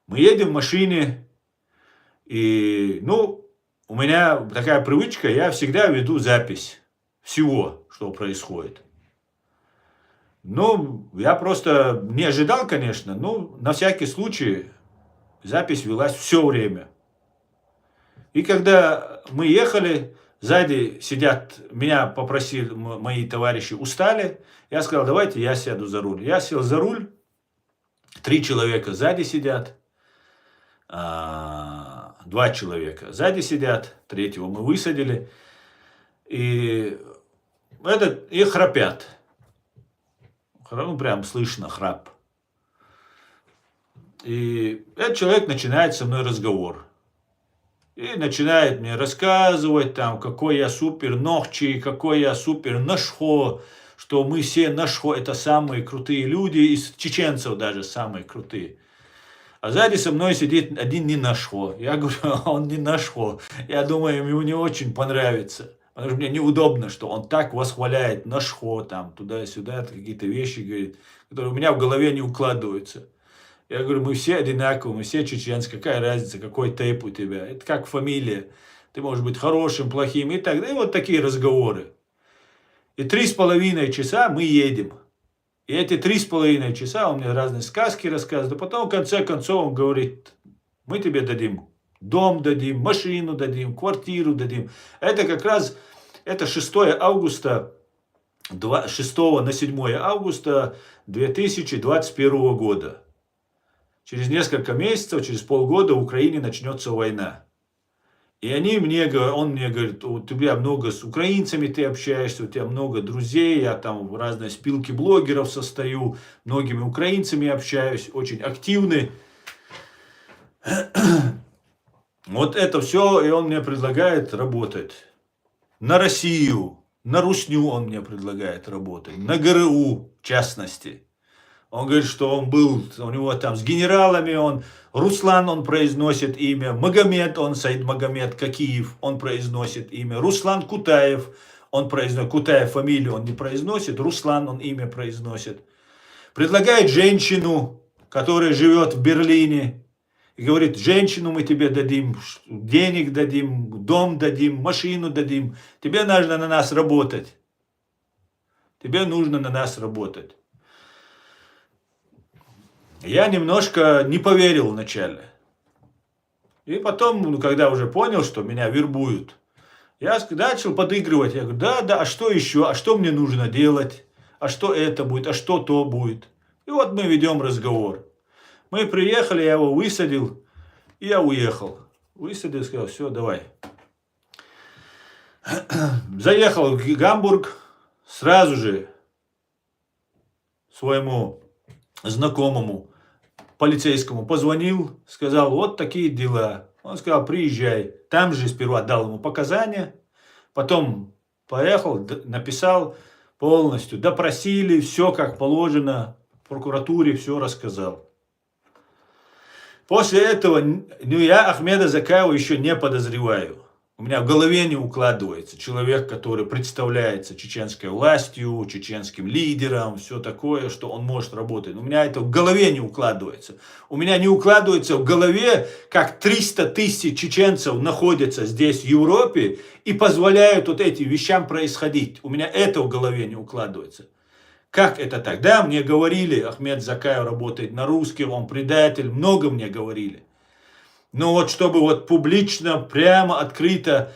Мы едем в машине, и, ну, у меня такая привычка, я всегда веду запись всего, что происходит. Ну, я просто не ожидал, конечно, но на всякий случай запись велась все время. И когда мы ехали, сзади сидят, меня попросили мои товарищи, устали, я сказал, давайте я сяду за руль. Я сел за руль, 3 человека сзади сидят. 2 человека сзади сидят, 3-го мы высадили, и храпят. Ну, прям слышно храп. И этот человек начинает со мной разговор. И начинает мне рассказывать, там, какой я супер Нохчи, какой я супер Нашхо, что мы все Нашхо, это самые крутые люди, из чеченцев даже самые крутые. А сзади со мной сидит один не Нашхо. Я говорю, он не Нашхо. Я думаю, ему не очень понравится. Потому что мне неудобно, что он так восхваляет Нашхо, там, туда-сюда, какие-то вещи говорит, которые у меня в голове не укладываются. Я говорю, мы все одинаковые, мы все чеченцы, какая разница, какой тейп у тебя? Это как фамилия. Ты можешь быть хорошим, плохим и так далее. И вот такие разговоры. И 3,5 часа мы едем. И эти 3,5 часа он мне разные сказки рассказывает. А потом, в конце концов, он говорит, мы тебе дадим дом, дадим, машину дадим, квартиру дадим. Это как раз, это 6 августа, 6 на 7 августа 2021 года. Через несколько месяцев, через полгода в Украине начнется война. И он мне говорит, у тебя много с украинцами ты общаешься, у тебя много друзей, я там в разные спилки блогеров состою, многими украинцами общаюсь, очень активный. Вот это все, и он мне предлагает работать. На Россию, на Русню он мне предлагает работать, на ГРУ в частности. Он говорит, что он был, у него там с генералами, Руслан он произносит имя, Магомед, он Саид Магомед Какиев, он произносит имя, Руслан Кутаев, он произносит, Кутаев фамилию он не произносит, Руслан он имя произносит. Предлагает женщину, которая живет в Берлине, и говорит, женщину мы тебе дадим, денег дадим, дом дадим, машину дадим, тебе нужно на нас работать. Тебе нужно на нас работать. Я немножко не поверил вначале. И потом, когда уже понял, что меня вербуют, я начал подыгрывать. Я говорю, да, а что еще? А что мне нужно делать? А что это будет? А что то будет? И вот мы ведем разговор. Мы приехали, я его высадил, и я уехал. Высадил, сказал, все, давай. Заехал в Гамбург, сразу же своему знакомому полицейскому позвонил, сказал, вот такие дела. Он сказал, приезжай. Там же сперва дал ему показания, потом поехал, написал полностью, допросили, все как положено, в прокуратуре все рассказал. После этого, я Ахмеда Закаева еще не подозреваю. У меня в голове не укладывается человек, который представляется чеченской властью, чеченским лидером, все такое, что он может работать. У меня это в голове не укладывается. У меня не укладывается в голове, как 300 тысяч чеченцев находятся здесь, в Европе, и позволяют вот этим вещам происходить. У меня это в голове не укладывается. Как это так? Да, мне говорили, Ахмед Закаев работает на русском, он предатель, много мне говорили. Но вот чтобы вот публично, прямо, открыто,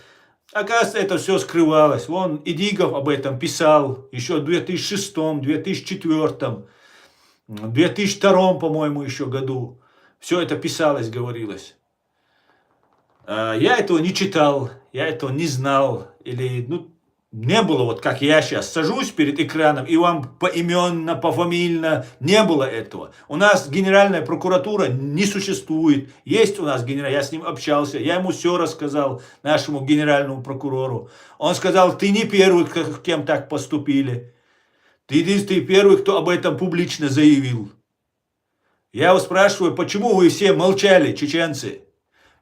оказывается, это все скрывалось. Вон Идигов об этом писал еще в 2006, 2004, 2002, по-моему, еще году. Все это писалось, говорилось. Я этого не читал, я этого не знал. Или, не было, вот как я сейчас сажусь перед экраном и вам поименно, пофамильно, не было этого. У нас Генеральная прокуратура не существует. Есть у нас генерал, я с ним общался, я ему все рассказал, нашему генеральному прокурору. Он сказал, ты не первый, с кем так поступили. Ты первый, кто об этом публично заявил. Я его спрашиваю, почему вы все молчали, чеченцы?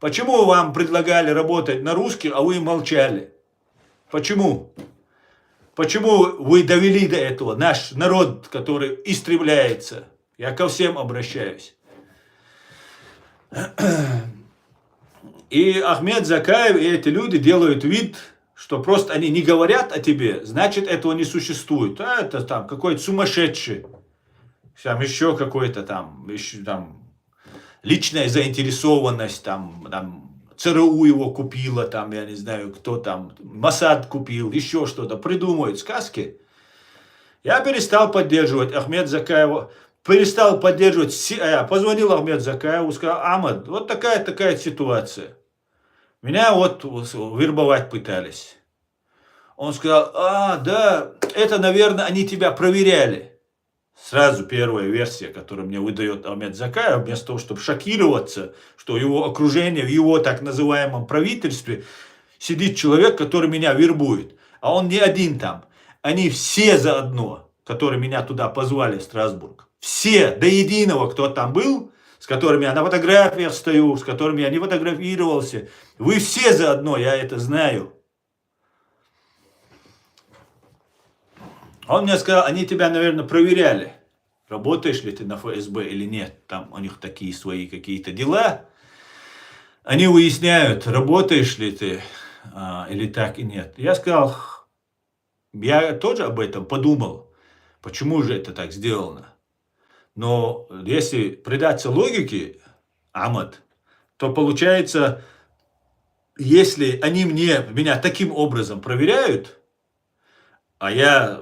Почему вам предлагали работать на русских, а вы молчали? Почему? Почему вы довели до этого наш народ, который истребляется? Я ко всем обращаюсь. И Ахмед Закаев и эти люди делают вид, что просто они не говорят о тебе, значит этого не существует. А это там какой-то сумасшедший, там еще какой-то там личная заинтересованность, там ЦРУ его купила, там, я не знаю, кто там, Масад купил, еще что-то, придумывают сказки. Я перестал поддерживать Ахмед Закаева, позвонил Ахмед Закаеву, сказал, Ахмед, вот такая ситуация. Меня вот вербовать пытались. Он сказал, да, это, наверное, они тебя проверяли. Сразу первая версия, которую мне выдает Ахмед Закаев, вместо того, чтобы шокироваться, что в его окружении, в его так называемом правительстве сидит человек, который меня вербует. А он не один там. Они все заодно, которые меня туда позвали в Страсбург. Все, до единого, кто там был, с которыми я на фотографиях стою, с которыми я не фотографировался. Вы все заодно, я это знаю. Он мне сказал, они тебя, наверное, проверяли, работаешь ли ты на ФСБ или нет. Там у них такие свои какие-то дела. Они выясняют, работаешь ли ты или так и нет. Я сказал, я тоже об этом подумал, почему же это так сделано. Но если предаться логике, Ахмад, то получается, если они меня таким образом проверяют, а я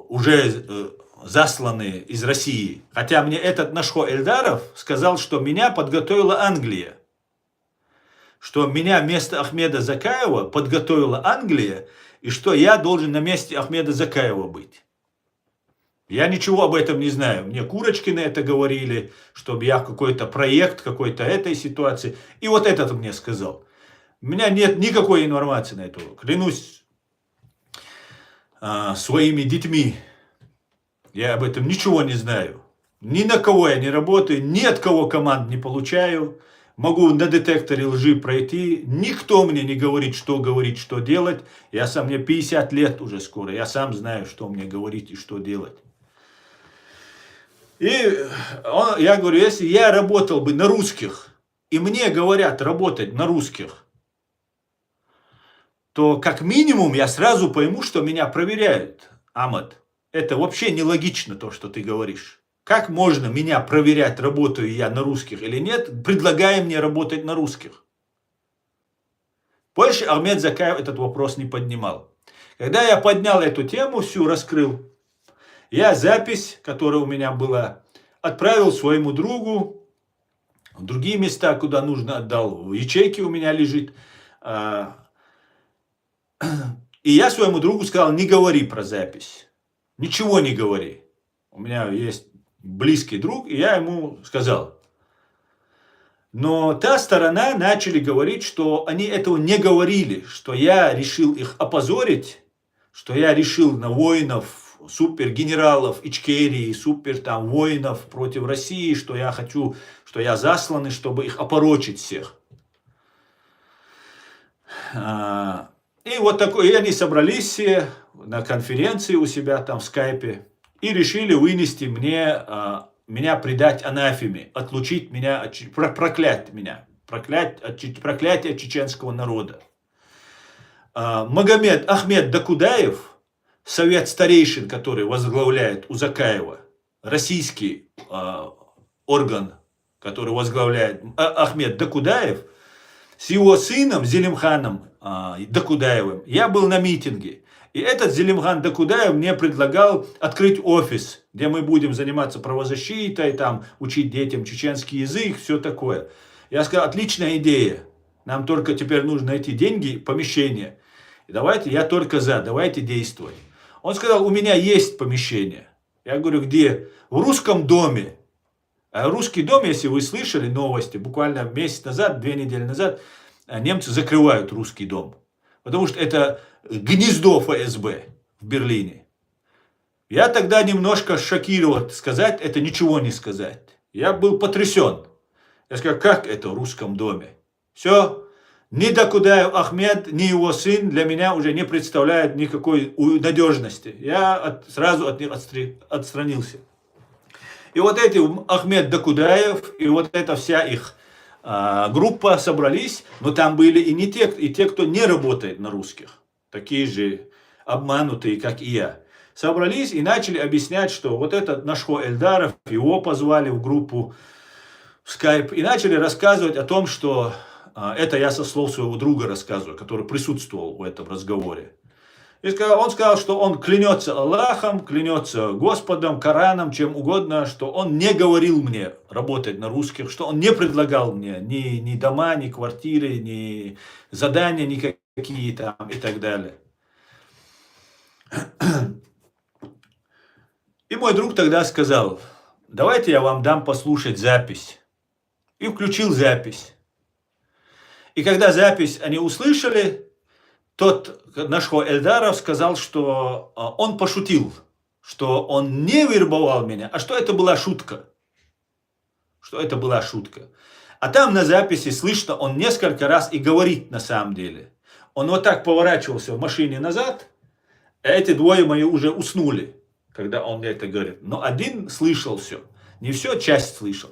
уже засланный из России, хотя мне этот Нашхо Эльдаров сказал, что меня подготовила Англия, что меня вместо Ахмеда Закаева подготовила Англия, и что я должен на месте Ахмеда Закаева быть. Я ничего об этом не знаю. Мне Курочкины это говорили, чтобы я какой-то проект, какой-то этой ситуации. И вот этот мне сказал. У меня нет никакой информации на это. Клянусь своими детьми. Я об этом ничего не знаю. Ни на кого я не работаю, ни от кого команд не получаю. Могу на детекторе лжи пройти. Никто мне не говорит, что делать. Мне 50 лет уже скоро. Я сам знаю, что мне говорить и что делать. И я говорю, если я работал бы на русских, и мне говорят работать на русских, то как минимум я сразу пойму, что меня проверяют. Ахмад, это вообще нелогично то, что ты говоришь. Как можно меня проверять, работаю я на русских или нет, предлагая мне работать на русских? Больше Ахмед Закаев этот вопрос не поднимал. Когда я поднял эту тему, всю раскрыл, я запись, которая у меня была, отправил своему другу в другие места, куда нужно отдал. В ячейке у меня лежит. И я своему другу сказал, не говори про запись. Ничего не говори. У меня есть близкий друг, и я ему сказал. Но та сторона начали говорить, что они этого не говорили, что я решил их опозорить, что я решил на воинов, супергенералов Ичкерии, супер там воинов против России, что я хочу, что я засланный, чтобы их опорочить всех. И вот такой, и они собрались все на конференции у себя там в скайпе и решили вынести меня предать анафеме, отлучить меня, проклять меня, проклятие чеченского народа. Магомед Ахмед Докудаев, совет старейшин, который возглавляет Узакаева, российский орган, который возглавляет Ахмед Докудаев, с его сыном Зелимханом Докудаевым я был на митинге. И этот Зелимхан Докудаев мне предлагал открыть офис, где мы будем заниматься правозащитой, там, учить детям чеченский язык, все такое. Я сказал, отличная идея. Нам только теперь нужно найти деньги, помещение. И давайте, я только за, давайте действовать. Он сказал, у меня есть помещение. Я говорю, где? В Русском доме. А Русский дом, если вы слышали новости, буквально месяц назад, 2 недели назад, немцы закрывают Русский дом. Потому что это гнездо ФСБ в Берлине. Я тогда немножко шокирован, сказать это ничего не сказать. Я был потрясен. Я сказал, как это в Русском доме? Все. Ни Докудаев Ахмед, ни его сын для меня уже не представляют никакой надежности. Я сразу от них отстранился. И вот эти Ахмед Докудаев, и вот эта вся их группа собрались, но там были и те, кто не работает на русских. Такие же обманутые, как и я. Собрались и начали объяснять, что вот этот Нашхо Эльдаров, его позвали в группу в Skype, и начали рассказывать о том, что это я со слов своего друга рассказываю, который присутствовал в этом разговоре. И он сказал, что он клянется Аллахом, клянется Господом, Кораном, чем угодно, что он не говорил мне работать на русских, что он не предлагал мне ни дома, ни квартиры, ни задания никакие там и так далее. И мой друг тогда сказал, давайте я вам дам послушать запись. И включил запись. И когда запись они услышали, тот Нашхо Эльдаров сказал, что он пошутил, что он не вербовал меня, а что это была шутка. Что это была шутка. А там на записи слышно, он несколько раз и говорит на самом деле. Он вот так поворачивался в машине назад, Эти двое мои уже уснули, когда он мне это говорит. Но один слышал все. Не все, часть слышал.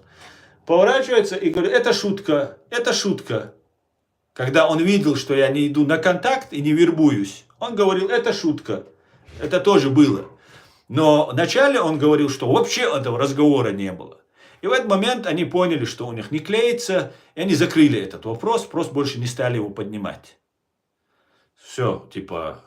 Поворачивается и говорит, это шутка, это шутка. Когда он видел, что я не иду на контакт и не вербуюсь, он говорил, это шутка. Это тоже было. Но вначале он говорил, что вообще этого разговора не было. И в этот момент они поняли, что у них не клеится, и они закрыли этот вопрос, просто больше не стали его поднимать. Все, типа,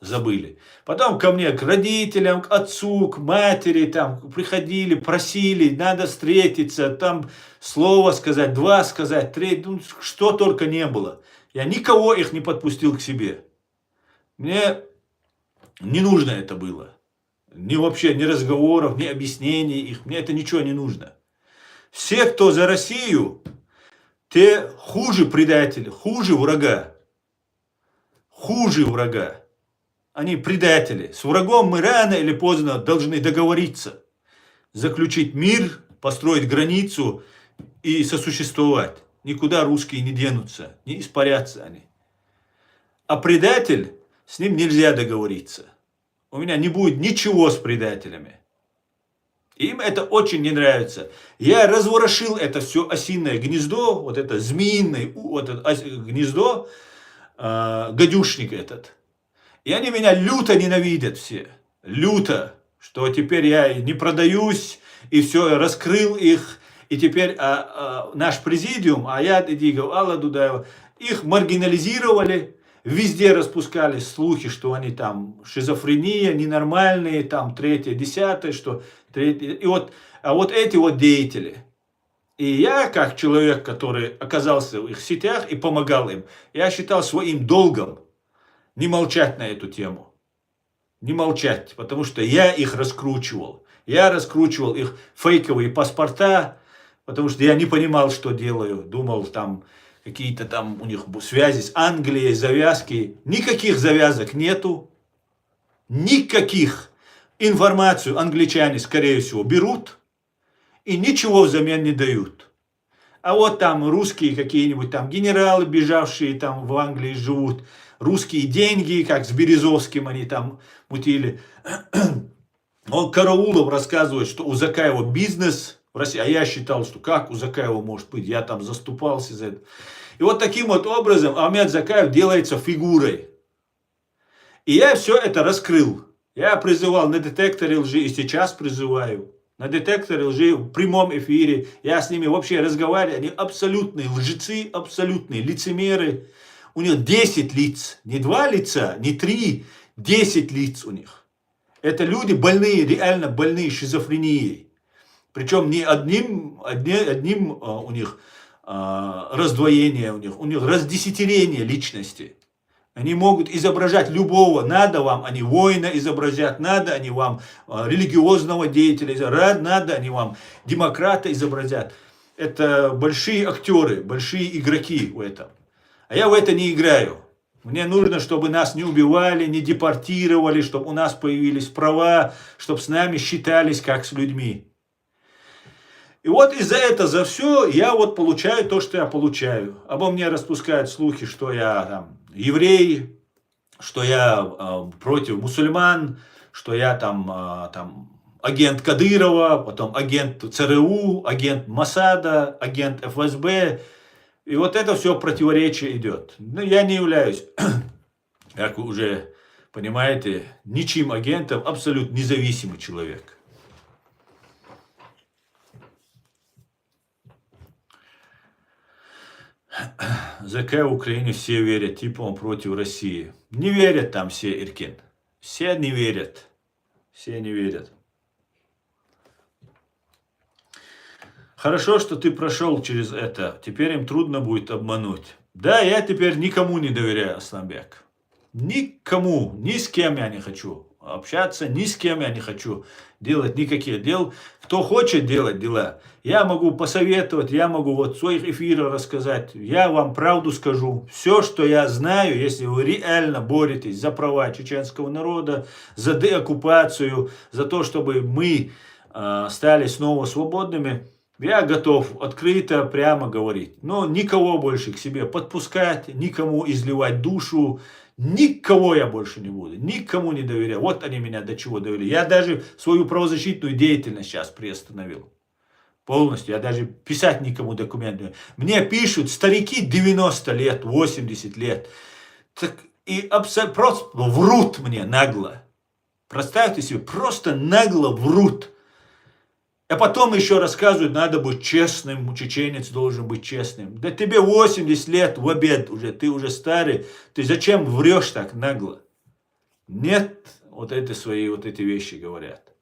забыли. Потом ко мне, к родителям, к отцу, к матери, там, приходили, просили, надо встретиться, там, слово сказать, два сказать, треть, ну, что только не было. Я никого их не подпустил к себе. Мне не нужно это было. Ни вообще, ни разговоров, ни объяснений их. Мне это ничего не нужно. Все, кто за Россию, те хуже предатели, хуже врага. Хуже врага. Они предатели. С врагом мы рано или поздно должны договориться. Заключить мир, построить границу и сосуществовать. Никуда русские не денутся, не испарятся они. А предатель, с ним нельзя договориться. У меня не будет ничего с предателями. Им это очень не нравится. Я разворошил это все осиное гнездо, вот это змеиное вот это гнездо, гадюшник этот. И они меня люто ненавидят все. Люто. Что теперь я не продаюсь, и все, раскрыл их. И теперь наш президиум, Аят Эдигов, Алла Дудаева, их маргинализировали. Везде распускали слухи, что они там шизофрения, ненормальные, там третье, десятое, что третье. И вот, а вот эти вот деятели. И я, как человек, который оказался в их сетях и помогал им, я считал своим долгом не молчать на эту тему. Не молчать, потому что я их раскручивал. Я раскручивал их фейковые паспорта, потому что я не понимал, что делаю. Думал, там какие-то там у них связи с Англией, завязки. Никаких завязок нету. Никаких. Информацию англичане, скорее всего, берут и ничего взамен не дают. А вот там русские какие-нибудь там генералы, бежавшие там в Англии живут. Русские деньги, как с Березовским они там мутили. Он Караулов рассказывает, что у Закаева бизнес в России. А я считал, что как у Закаева может быть. Я там заступался за это. И вот таким вот образом Ахмед Закаев делается фигурой. И я все это раскрыл. Я призывал на детекторе лжи и сейчас призываю. На детекторе лжи в прямом эфире. Я с ними вообще разговариваю. Они абсолютные лжецы, абсолютные лицемеры. У них 10 лиц. Не 2 лица, не 3. 10 лиц у них. Это люди больные, реально больные шизофренией. Причем не одним у них раздвоение, у них раздесятерение личности. Они могут изображать любого. Надо вам, они воина изобразят. Надо, они вам религиозного деятеля. Надо, они вам демократа изобразят. Это большие актеры, большие игроки в этом. А я в это не играю. Мне нужно, чтобы нас не убивали, не депортировали, чтобы у нас появились права, чтобы с нами считались как с людьми. И вот из-за этого, за все, я вот получаю то, что я получаю. Обо мне распускают слухи, что я там еврей, что я против мусульман, что я там агент Кадырова, потом агент ЦРУ, агент Моссада, агент ФСБ. И вот это все противоречие идет. Но я не являюсь, как вы уже понимаете, ничьим агентом, абсолютно независимый человек. Закаев в Украине все верят, типа он против России. Не верят там все, Иркин. Все не верят. Все не верят. Хорошо, что ты прошел через это. Теперь им трудно будет обмануть. Да, я теперь никому не доверяю, Асламбек. Никому, ни с кем я не хочу общаться, ни с кем я не хочу делать никаких дел. Кто хочет делать дела, я могу посоветовать, я могу вот в своих эфирах рассказать. Я вам правду скажу. Все, что я знаю, если вы реально боретесь за права чеченского народа, за деоккупацию, за то, чтобы мы стали снова свободными, я готов открыто, прямо говорить. Но никого больше к себе подпускать, никому изливать душу, Никого я больше не буду, никому не доверяю. Вот они меня до чего довели. Я даже свою правозащитную деятельность сейчас приостановил. Полностью. Я даже писать никому документы не. Мне пишут старики 90 лет, 80 лет. Так, и просто врут мне нагло. Представьте себе, просто нагло врут. А потом еще рассказывают, надо быть честным, чеченец должен быть честным. Да тебе 80 лет в обед уже, ты уже старый, ты зачем врешь так нагло? Нет, вот эти свои вот эти вещи говорят.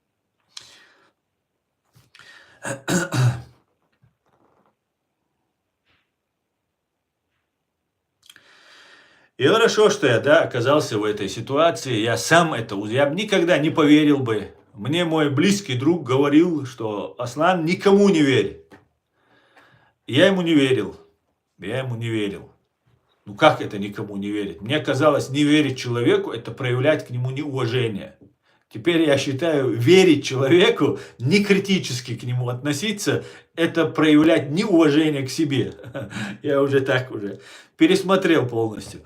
И хорошо, что я, да, оказался в этой ситуации, я сам это, я бы никогда не поверил бы. Мне мой близкий друг говорил, что Аслан, никому не верь. Я ему не верил. Ну как это никому не верить? Мне казалось, не верить человеку, это проявлять к нему неуважение. Теперь я считаю, верить человеку, не критически к нему относиться, это проявлять неуважение к себе. Я уже так уже пересмотрел полностью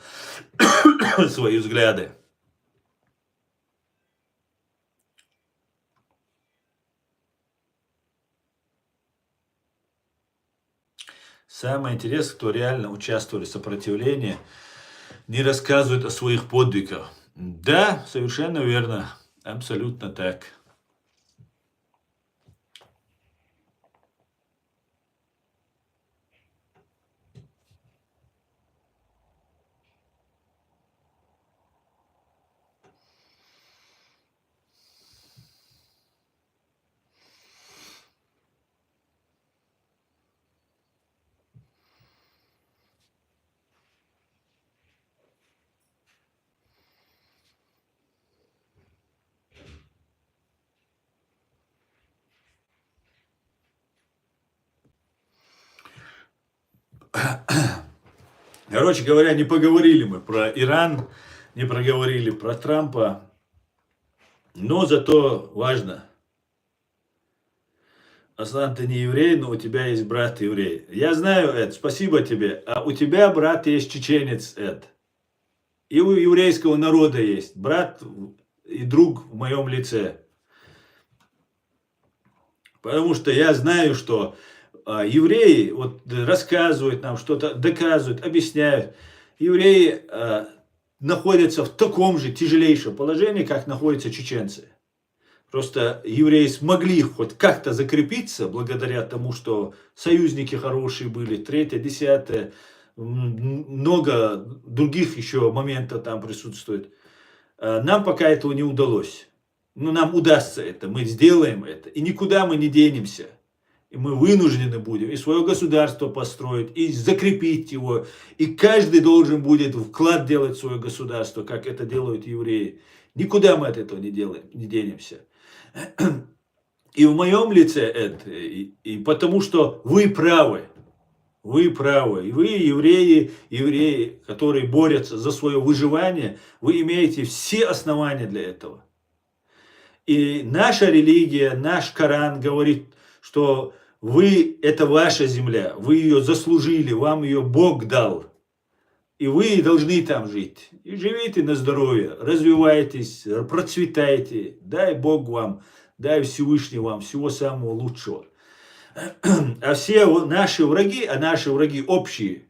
свои взгляды. Самое интересное, кто реально участвовали в сопротивлении, не рассказывают о своих подвигах. Да, совершенно верно. Абсолютно так. Короче говоря, не поговорили мы про Иран, не проговорили про Трампа, но зато важно. Аслан, ты не еврей, но у тебя есть брат еврей. Я знаю, Эд, спасибо тебе. А у тебя брат есть чеченец, Эд. И у еврейского народа есть брат и друг в моем лице. Потому что я знаю, что евреи вот рассказывают нам что-то, доказывают, объясняют. Евреи находятся в таком же тяжелейшем положении, как находятся чеченцы. Просто евреи смогли хоть как-то закрепиться благодаря тому, что союзники хорошие были, третье, десятое, много других еще моментов там присутствует. Нам пока этого не удалось. Но нам удастся это, мы сделаем это, и никуда мы не денемся. И мы вынуждены будем и свое государство построить, и закрепить его. И каждый должен будет вклад делать в свое государство, как это делают евреи. Никуда мы от этого не денемся. И в моем лице это, и потому что вы правы. Вы правы. И вы, евреи, которые борются за свое выживание, вы имеете все основания для этого. И наша религия, наш Коран говорит, что вы, это ваша земля, вы ее заслужили, вам ее Бог дал. И вы должны там жить. И живите на здоровье, развивайтесь, процветайте. Дай Бог вам, дай Всевышний вам всего самого лучшего. А все наши враги общие,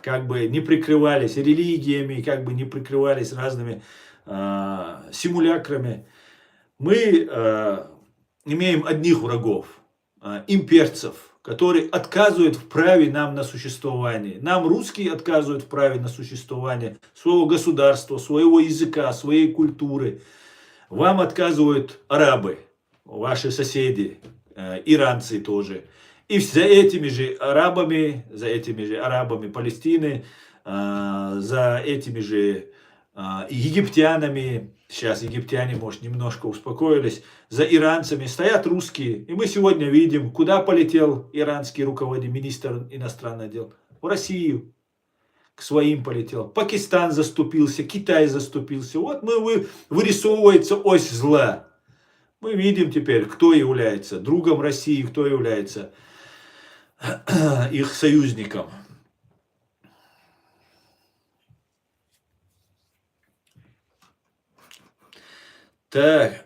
как бы не прикрывались религиями, как бы не прикрывались разными симулякрами. Мы имеем одних врагов, имперцев, которые отказывают в праве нам на существование. Нам, русские, отказывают в праве на существование своего государства, своего языка, своей культуры. Вам отказывают арабы, ваши соседи, иранцы тоже. И за этими же арабами Палестины, за этими же египтянами, сейчас египтяне, может, немножко успокоились, за иранцами стоят русские. И мы сегодня видим, куда полетел иранский руководитель, министр иностранных дел. В Россию. К своим полетел. Пакистан заступился, Китай заступился. Вот вырисовывается ось зла. Мы видим теперь, кто является другом России, кто является их союзником. Так.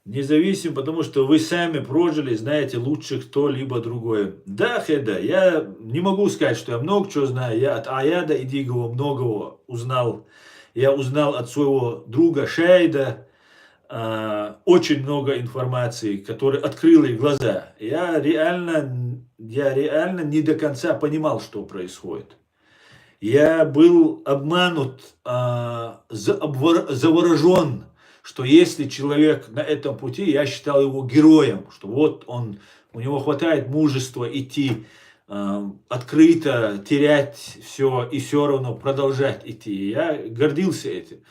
Независим, потому что вы сами прожили, знаете лучше кто-либо другой. Да, Хеда, я не могу сказать, что я много чего знаю. Я от Аяда и Дигова многого узнал. Я узнал от своего друга Шейда очень много информации, которая открыла их глаза. Я реально не до конца понимал, что происходит. Я был обманут, заворожен, что если человек на этом пути, я считал его героем, что вот он, у него хватает мужества идти открыто, терять все и все равно продолжать идти. Я гордился этим.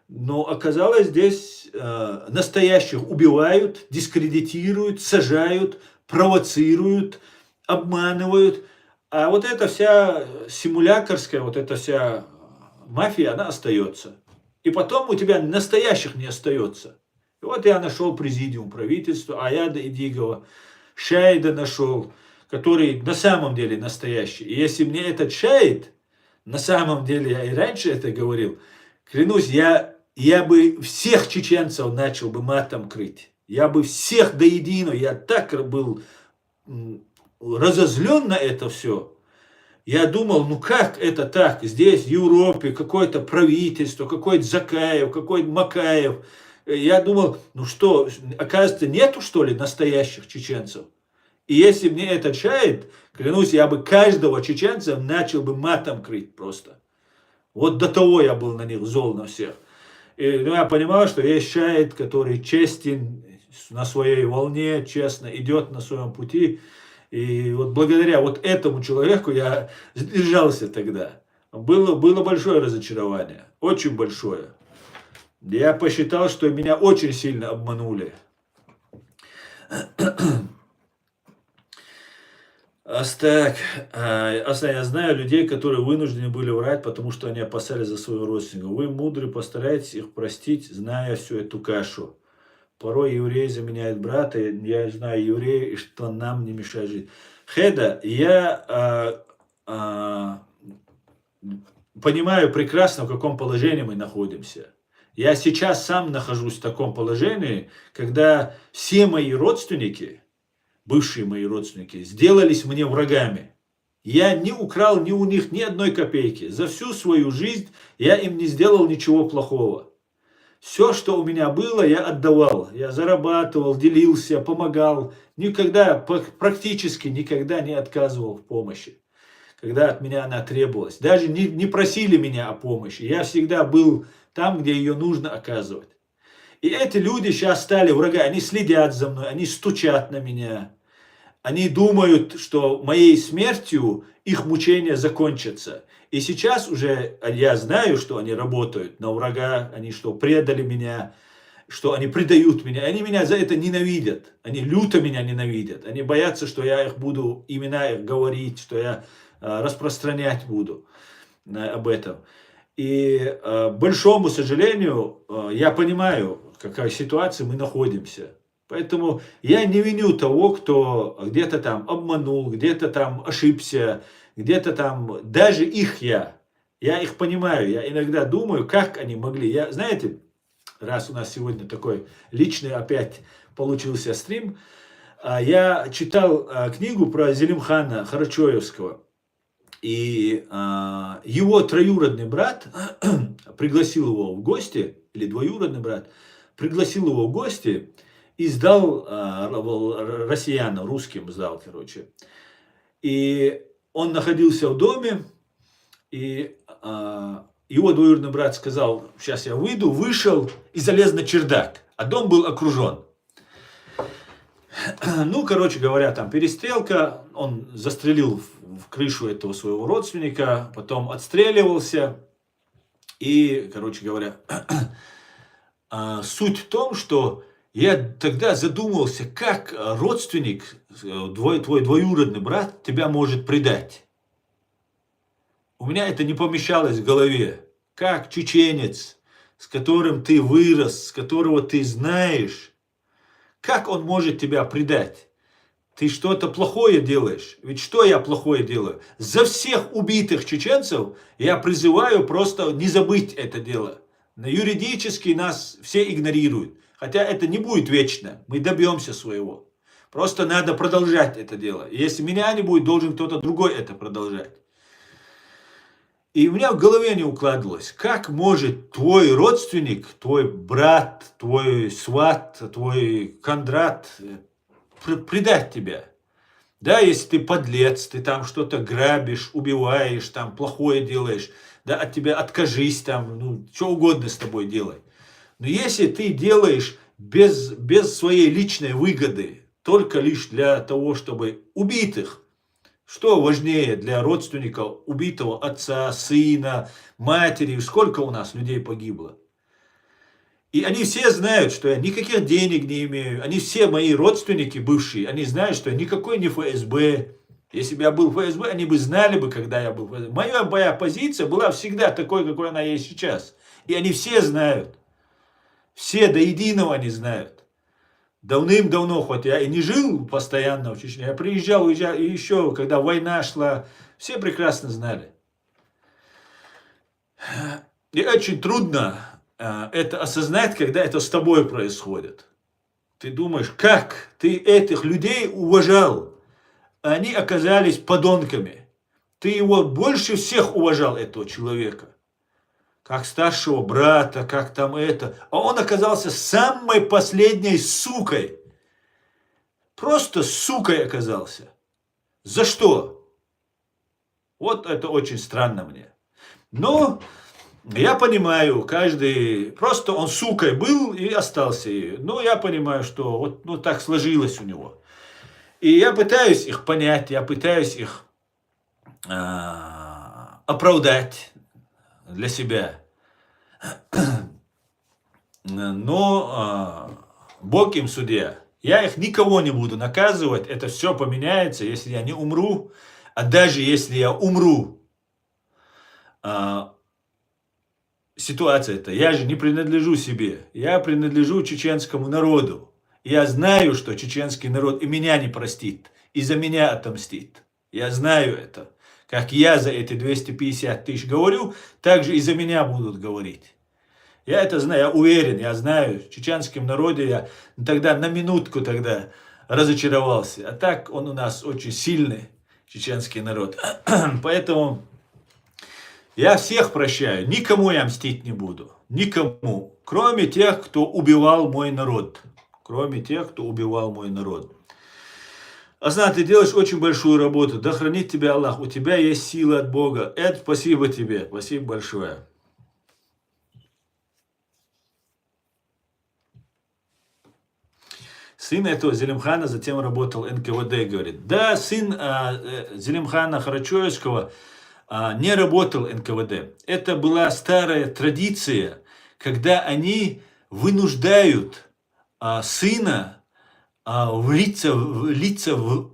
Но оказалось, здесь настоящих убивают, дискредитируют, сажают, провоцируют, обманывают. А вот эта вся симулякорская, вот эта вся мафия, она остается. И потом у тебя настоящих не остается. И вот я нашел президиум правительства, Аяда и Дигова, Шейда нашел, который на самом деле настоящий. И если мне этот Шейд, на самом деле, я и раньше это говорил, клянусь, я бы всех чеченцев начал бы матом крыть. Я бы всех до единого, я так был разозлен на это все. Я думал, ну как это так? Здесь, в Европе, какое-то правительство, какой-то Закаев, какой-то Макаев. Я думал, ну что, оказывается, нету что ли настоящих чеченцев? И если мне это чает, клянусь, я бы каждого чеченца начал бы матом крыть просто. Вот до того я был на них зол на всех. И я понимал, что есть чает, который честен, на своей волне, честно идет на своем пути. И вот благодаря вот этому человеку я сдержался тогда. Было большое разочарование, очень большое. Я посчитал, что меня очень сильно обманули. Так, я знаю людей, которые вынуждены были врать, потому что они опасались за своего родственника. Вы мудрый, постарайтесь их простить, зная всю эту кашу. Порой еврей заменяет брата, я знаю евреев, и что нам не мешает жить. Хеда, я понимаю прекрасно, в каком положении мы находимся. Я сейчас сам нахожусь в таком положении, когда все мои родственники, бывшие мои родственники, сделались мне врагами. Я не украл ни у них ни одной копейки. За всю свою жизнь я им не сделал ничего плохого. Все, что у меня было, я отдавал. Я зарабатывал, делился, помогал. Никогда, практически никогда не отказывал в помощи, когда от меня она требовалась. Даже не просили меня о помощи. Я всегда был там, где ее нужно оказывать. И эти люди сейчас стали врагами. Они следят за мной, они стучат на меня. Они думают, что моей смертью их мучения закончатся. И сейчас уже я знаю, что они работают на врага, они что, предали меня, что они предают меня. Они меня за это ненавидят. Они люто меня ненавидят. Они боятся, что я их буду, имена их говорить, что я распространять буду об этом. И большому сожалению, я понимаю, в какой ситуации мы находимся. Поэтому я не виню того, кто где-то там обманул, где-то там ошибся, где-то там, даже их я их понимаю, я иногда думаю, как они могли. Знаете, раз у нас сегодня такой личный опять получился стрим, я читал книгу про Зелимхана Харачоевского, и его троюродный брат пригласил его в гости, или двоюродный брат, пригласил его в гости, и сдал россиянам, русским сдал, короче. И он находился в доме, и его двоюродный брат сказал, сейчас я выйду, вышел и залез на чердак, а дом был окружен. Ну, короче говоря, там перестрелка, он застрелил в крышу этого своего родственника, потом отстреливался, и, короче говоря, суть в том, что я тогда задумался, как родственник, твой двоюродный брат, тебя может предать. У меня это не помещалось в голове. Как чеченец, с которым ты вырос, с которого ты знаешь, как он может тебя предать? ты что-то плохое делаешь. Ведь что я плохое делаю? За всех убитых чеченцев я призываю просто не забыть это дело. Юридически нас все игнорируют. Хотя это не будет вечно. Мы добьемся своего. Просто надо продолжать это дело. Если меня не будет, должен кто-то другой это продолжать. И у меня в голове не укладывалось, как может твой родственник, твой брат, твой сват, твой кондрат предать тебя. Да, если ты подлец, ты там что-то грабишь, убиваешь, там плохое делаешь, да, от тебя откажись, там, ну, что угодно с тобой делай. Но если ты делаешь без своей личной выгоды, только лишь для того, чтобы убитых, что важнее для родственников убитого отца, сына, матери, сколько у нас людей погибло? И они все знают, что я никаких денег не имею. Они все мои родственники бывшие, они знают, что я никакой не ФСБ. Если бы я был ФСБ, они бы знали, когда я был ФСБ. Моя позиция была всегда такой, какой она есть сейчас. И они все знают. Все до единого они знают. Давным-давно, хоть я и не жил постоянно в Чечне, я приезжал, уезжал, и еще, когда война шла, все прекрасно знали. И очень трудно это осознать, когда это с тобой происходит. Ты думаешь, как ты этих людей уважал, а они оказались подонками. Ты его больше всех уважал, этого человека. Как старшего брата, как там это. А он оказался самой последней сукой. Просто сукой оказался. За что? Вот это очень странно мне. Но я понимаю, каждый, просто он сукой был и остался ею. Но я понимаю, что вот ну, так сложилось у него. И я пытаюсь их понять, я пытаюсь их оправдать для себя. Но Бог им судья. Я их никого не буду наказывать. Это все поменяется, если я не умру. А даже если я умру, ситуация-то, я же не принадлежу себе. Я принадлежу чеченскому народу. Я знаю, что чеченский народ и меня не простит. И за меня отомстит. Я знаю это. Как я за эти 250 тысяч говорю, так же и за меня будут говорить. Я это знаю, я уверен, я знаю. В чеченском народе я тогда на минутку тогда разочаровался. А так он у нас очень сильный, чеченский народ. Поэтому я всех прощаю. Никому я мстить не буду. Никому. Кроме тех, кто убивал мой народ. Кроме тех, кто убивал мой народ. Аслан, ты делаешь очень большую работу. Да хранит тебя Аллах. У тебя есть сила от Бога. Это спасибо тебе. Спасибо большое. Сын этого Зелимхана затем работал в НКВД, говорит. Да, сын Зелимхана Карачоевского не работал в НКВД. Это была старая традиция, когда они вынуждают сына влиться в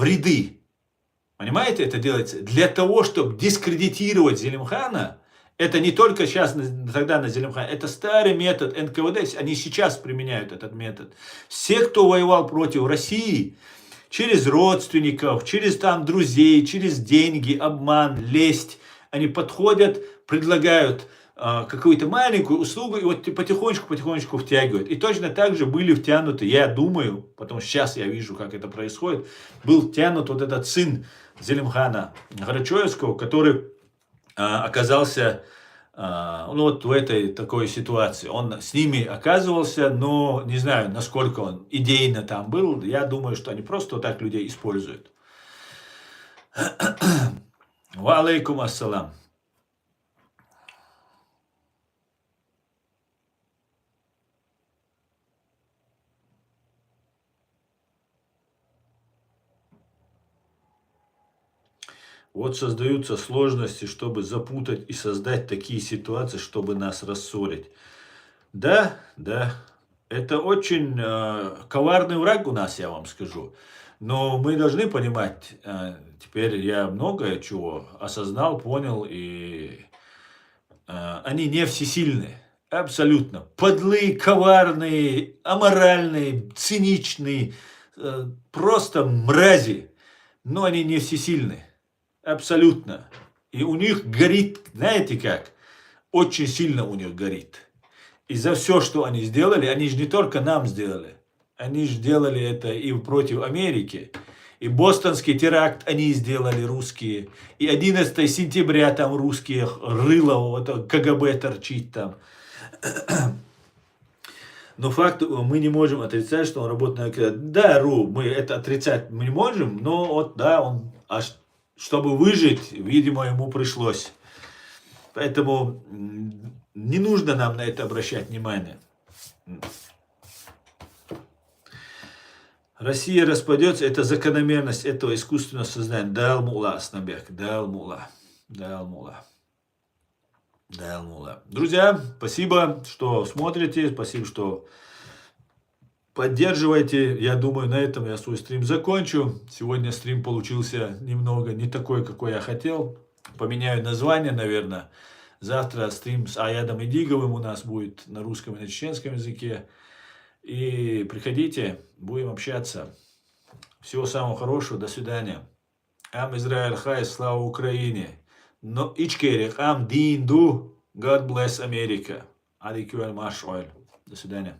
ряды. Понимаете, это делается для того, чтобы дискредитировать Зелимхана. Это не только сейчас, тогда на Зелимхане, это старый метод НКВД, они сейчас применяют этот метод. Все, кто воевал против России, через родственников, через там друзей, через деньги, обман, лесть, они подходят, предлагают какую-то маленькую услугу и вот потихонечку втягивают. И точно так же были втянуты, я думаю, потому что сейчас я вижу, как это происходит, был втянут вот этот сын Зелимхана Карачоевского, который оказался ну, вот в этой такой ситуации. Он с ними оказывался, но не знаю, насколько он идейно там был. Я думаю, что они просто вот так людей используют. Ва алейкум ассалам. Вот создаются сложности, чтобы запутать и создать такие ситуации, чтобы нас рассорить. Да, это очень коварный враг у нас, я вам скажу. Но мы должны понимать, теперь я многое чего осознал, понял, и они не всесильны. Абсолютно. Подлые, коварные, аморальные, циничные, просто мрази, но они не всесильны. Абсолютно. И у них горит, знаете как? Очень сильно у них горит. И за все, что они сделали, они же не только нам сделали. Они же делали это и против Америки. И бостонский теракт они сделали, русские. И 11 сентября там русские рыло, вот КГБ торчит там. Но факт, мы не можем отрицать, что он работает на... Да, мы это отрицать мы не можем, но вот, да, он... чтобы выжить, видимо, ему пришлось. Поэтому не нужно нам на это обращать внимание. Россия распадется, это закономерность этого искусственного сознания. Дал мула, Аснабек, дал мула. Друзья, спасибо, что смотрите, спасибо, что поддерживаете. Я думаю, на этом я свой стрим закончу. Сегодня стрим получился немного не такой, какой я хотел. Поменяю название, наверное. Завтра стрим с Аядом Идиговым у нас будет на русском и на чеченском языке. И приходите, будем общаться. Всего самого хорошего, до свидания. Ам Израиль Хай, слава Украине. Но ичкерих, ам динду, God bless America. Адикюэль Маш Ойл. До свидания.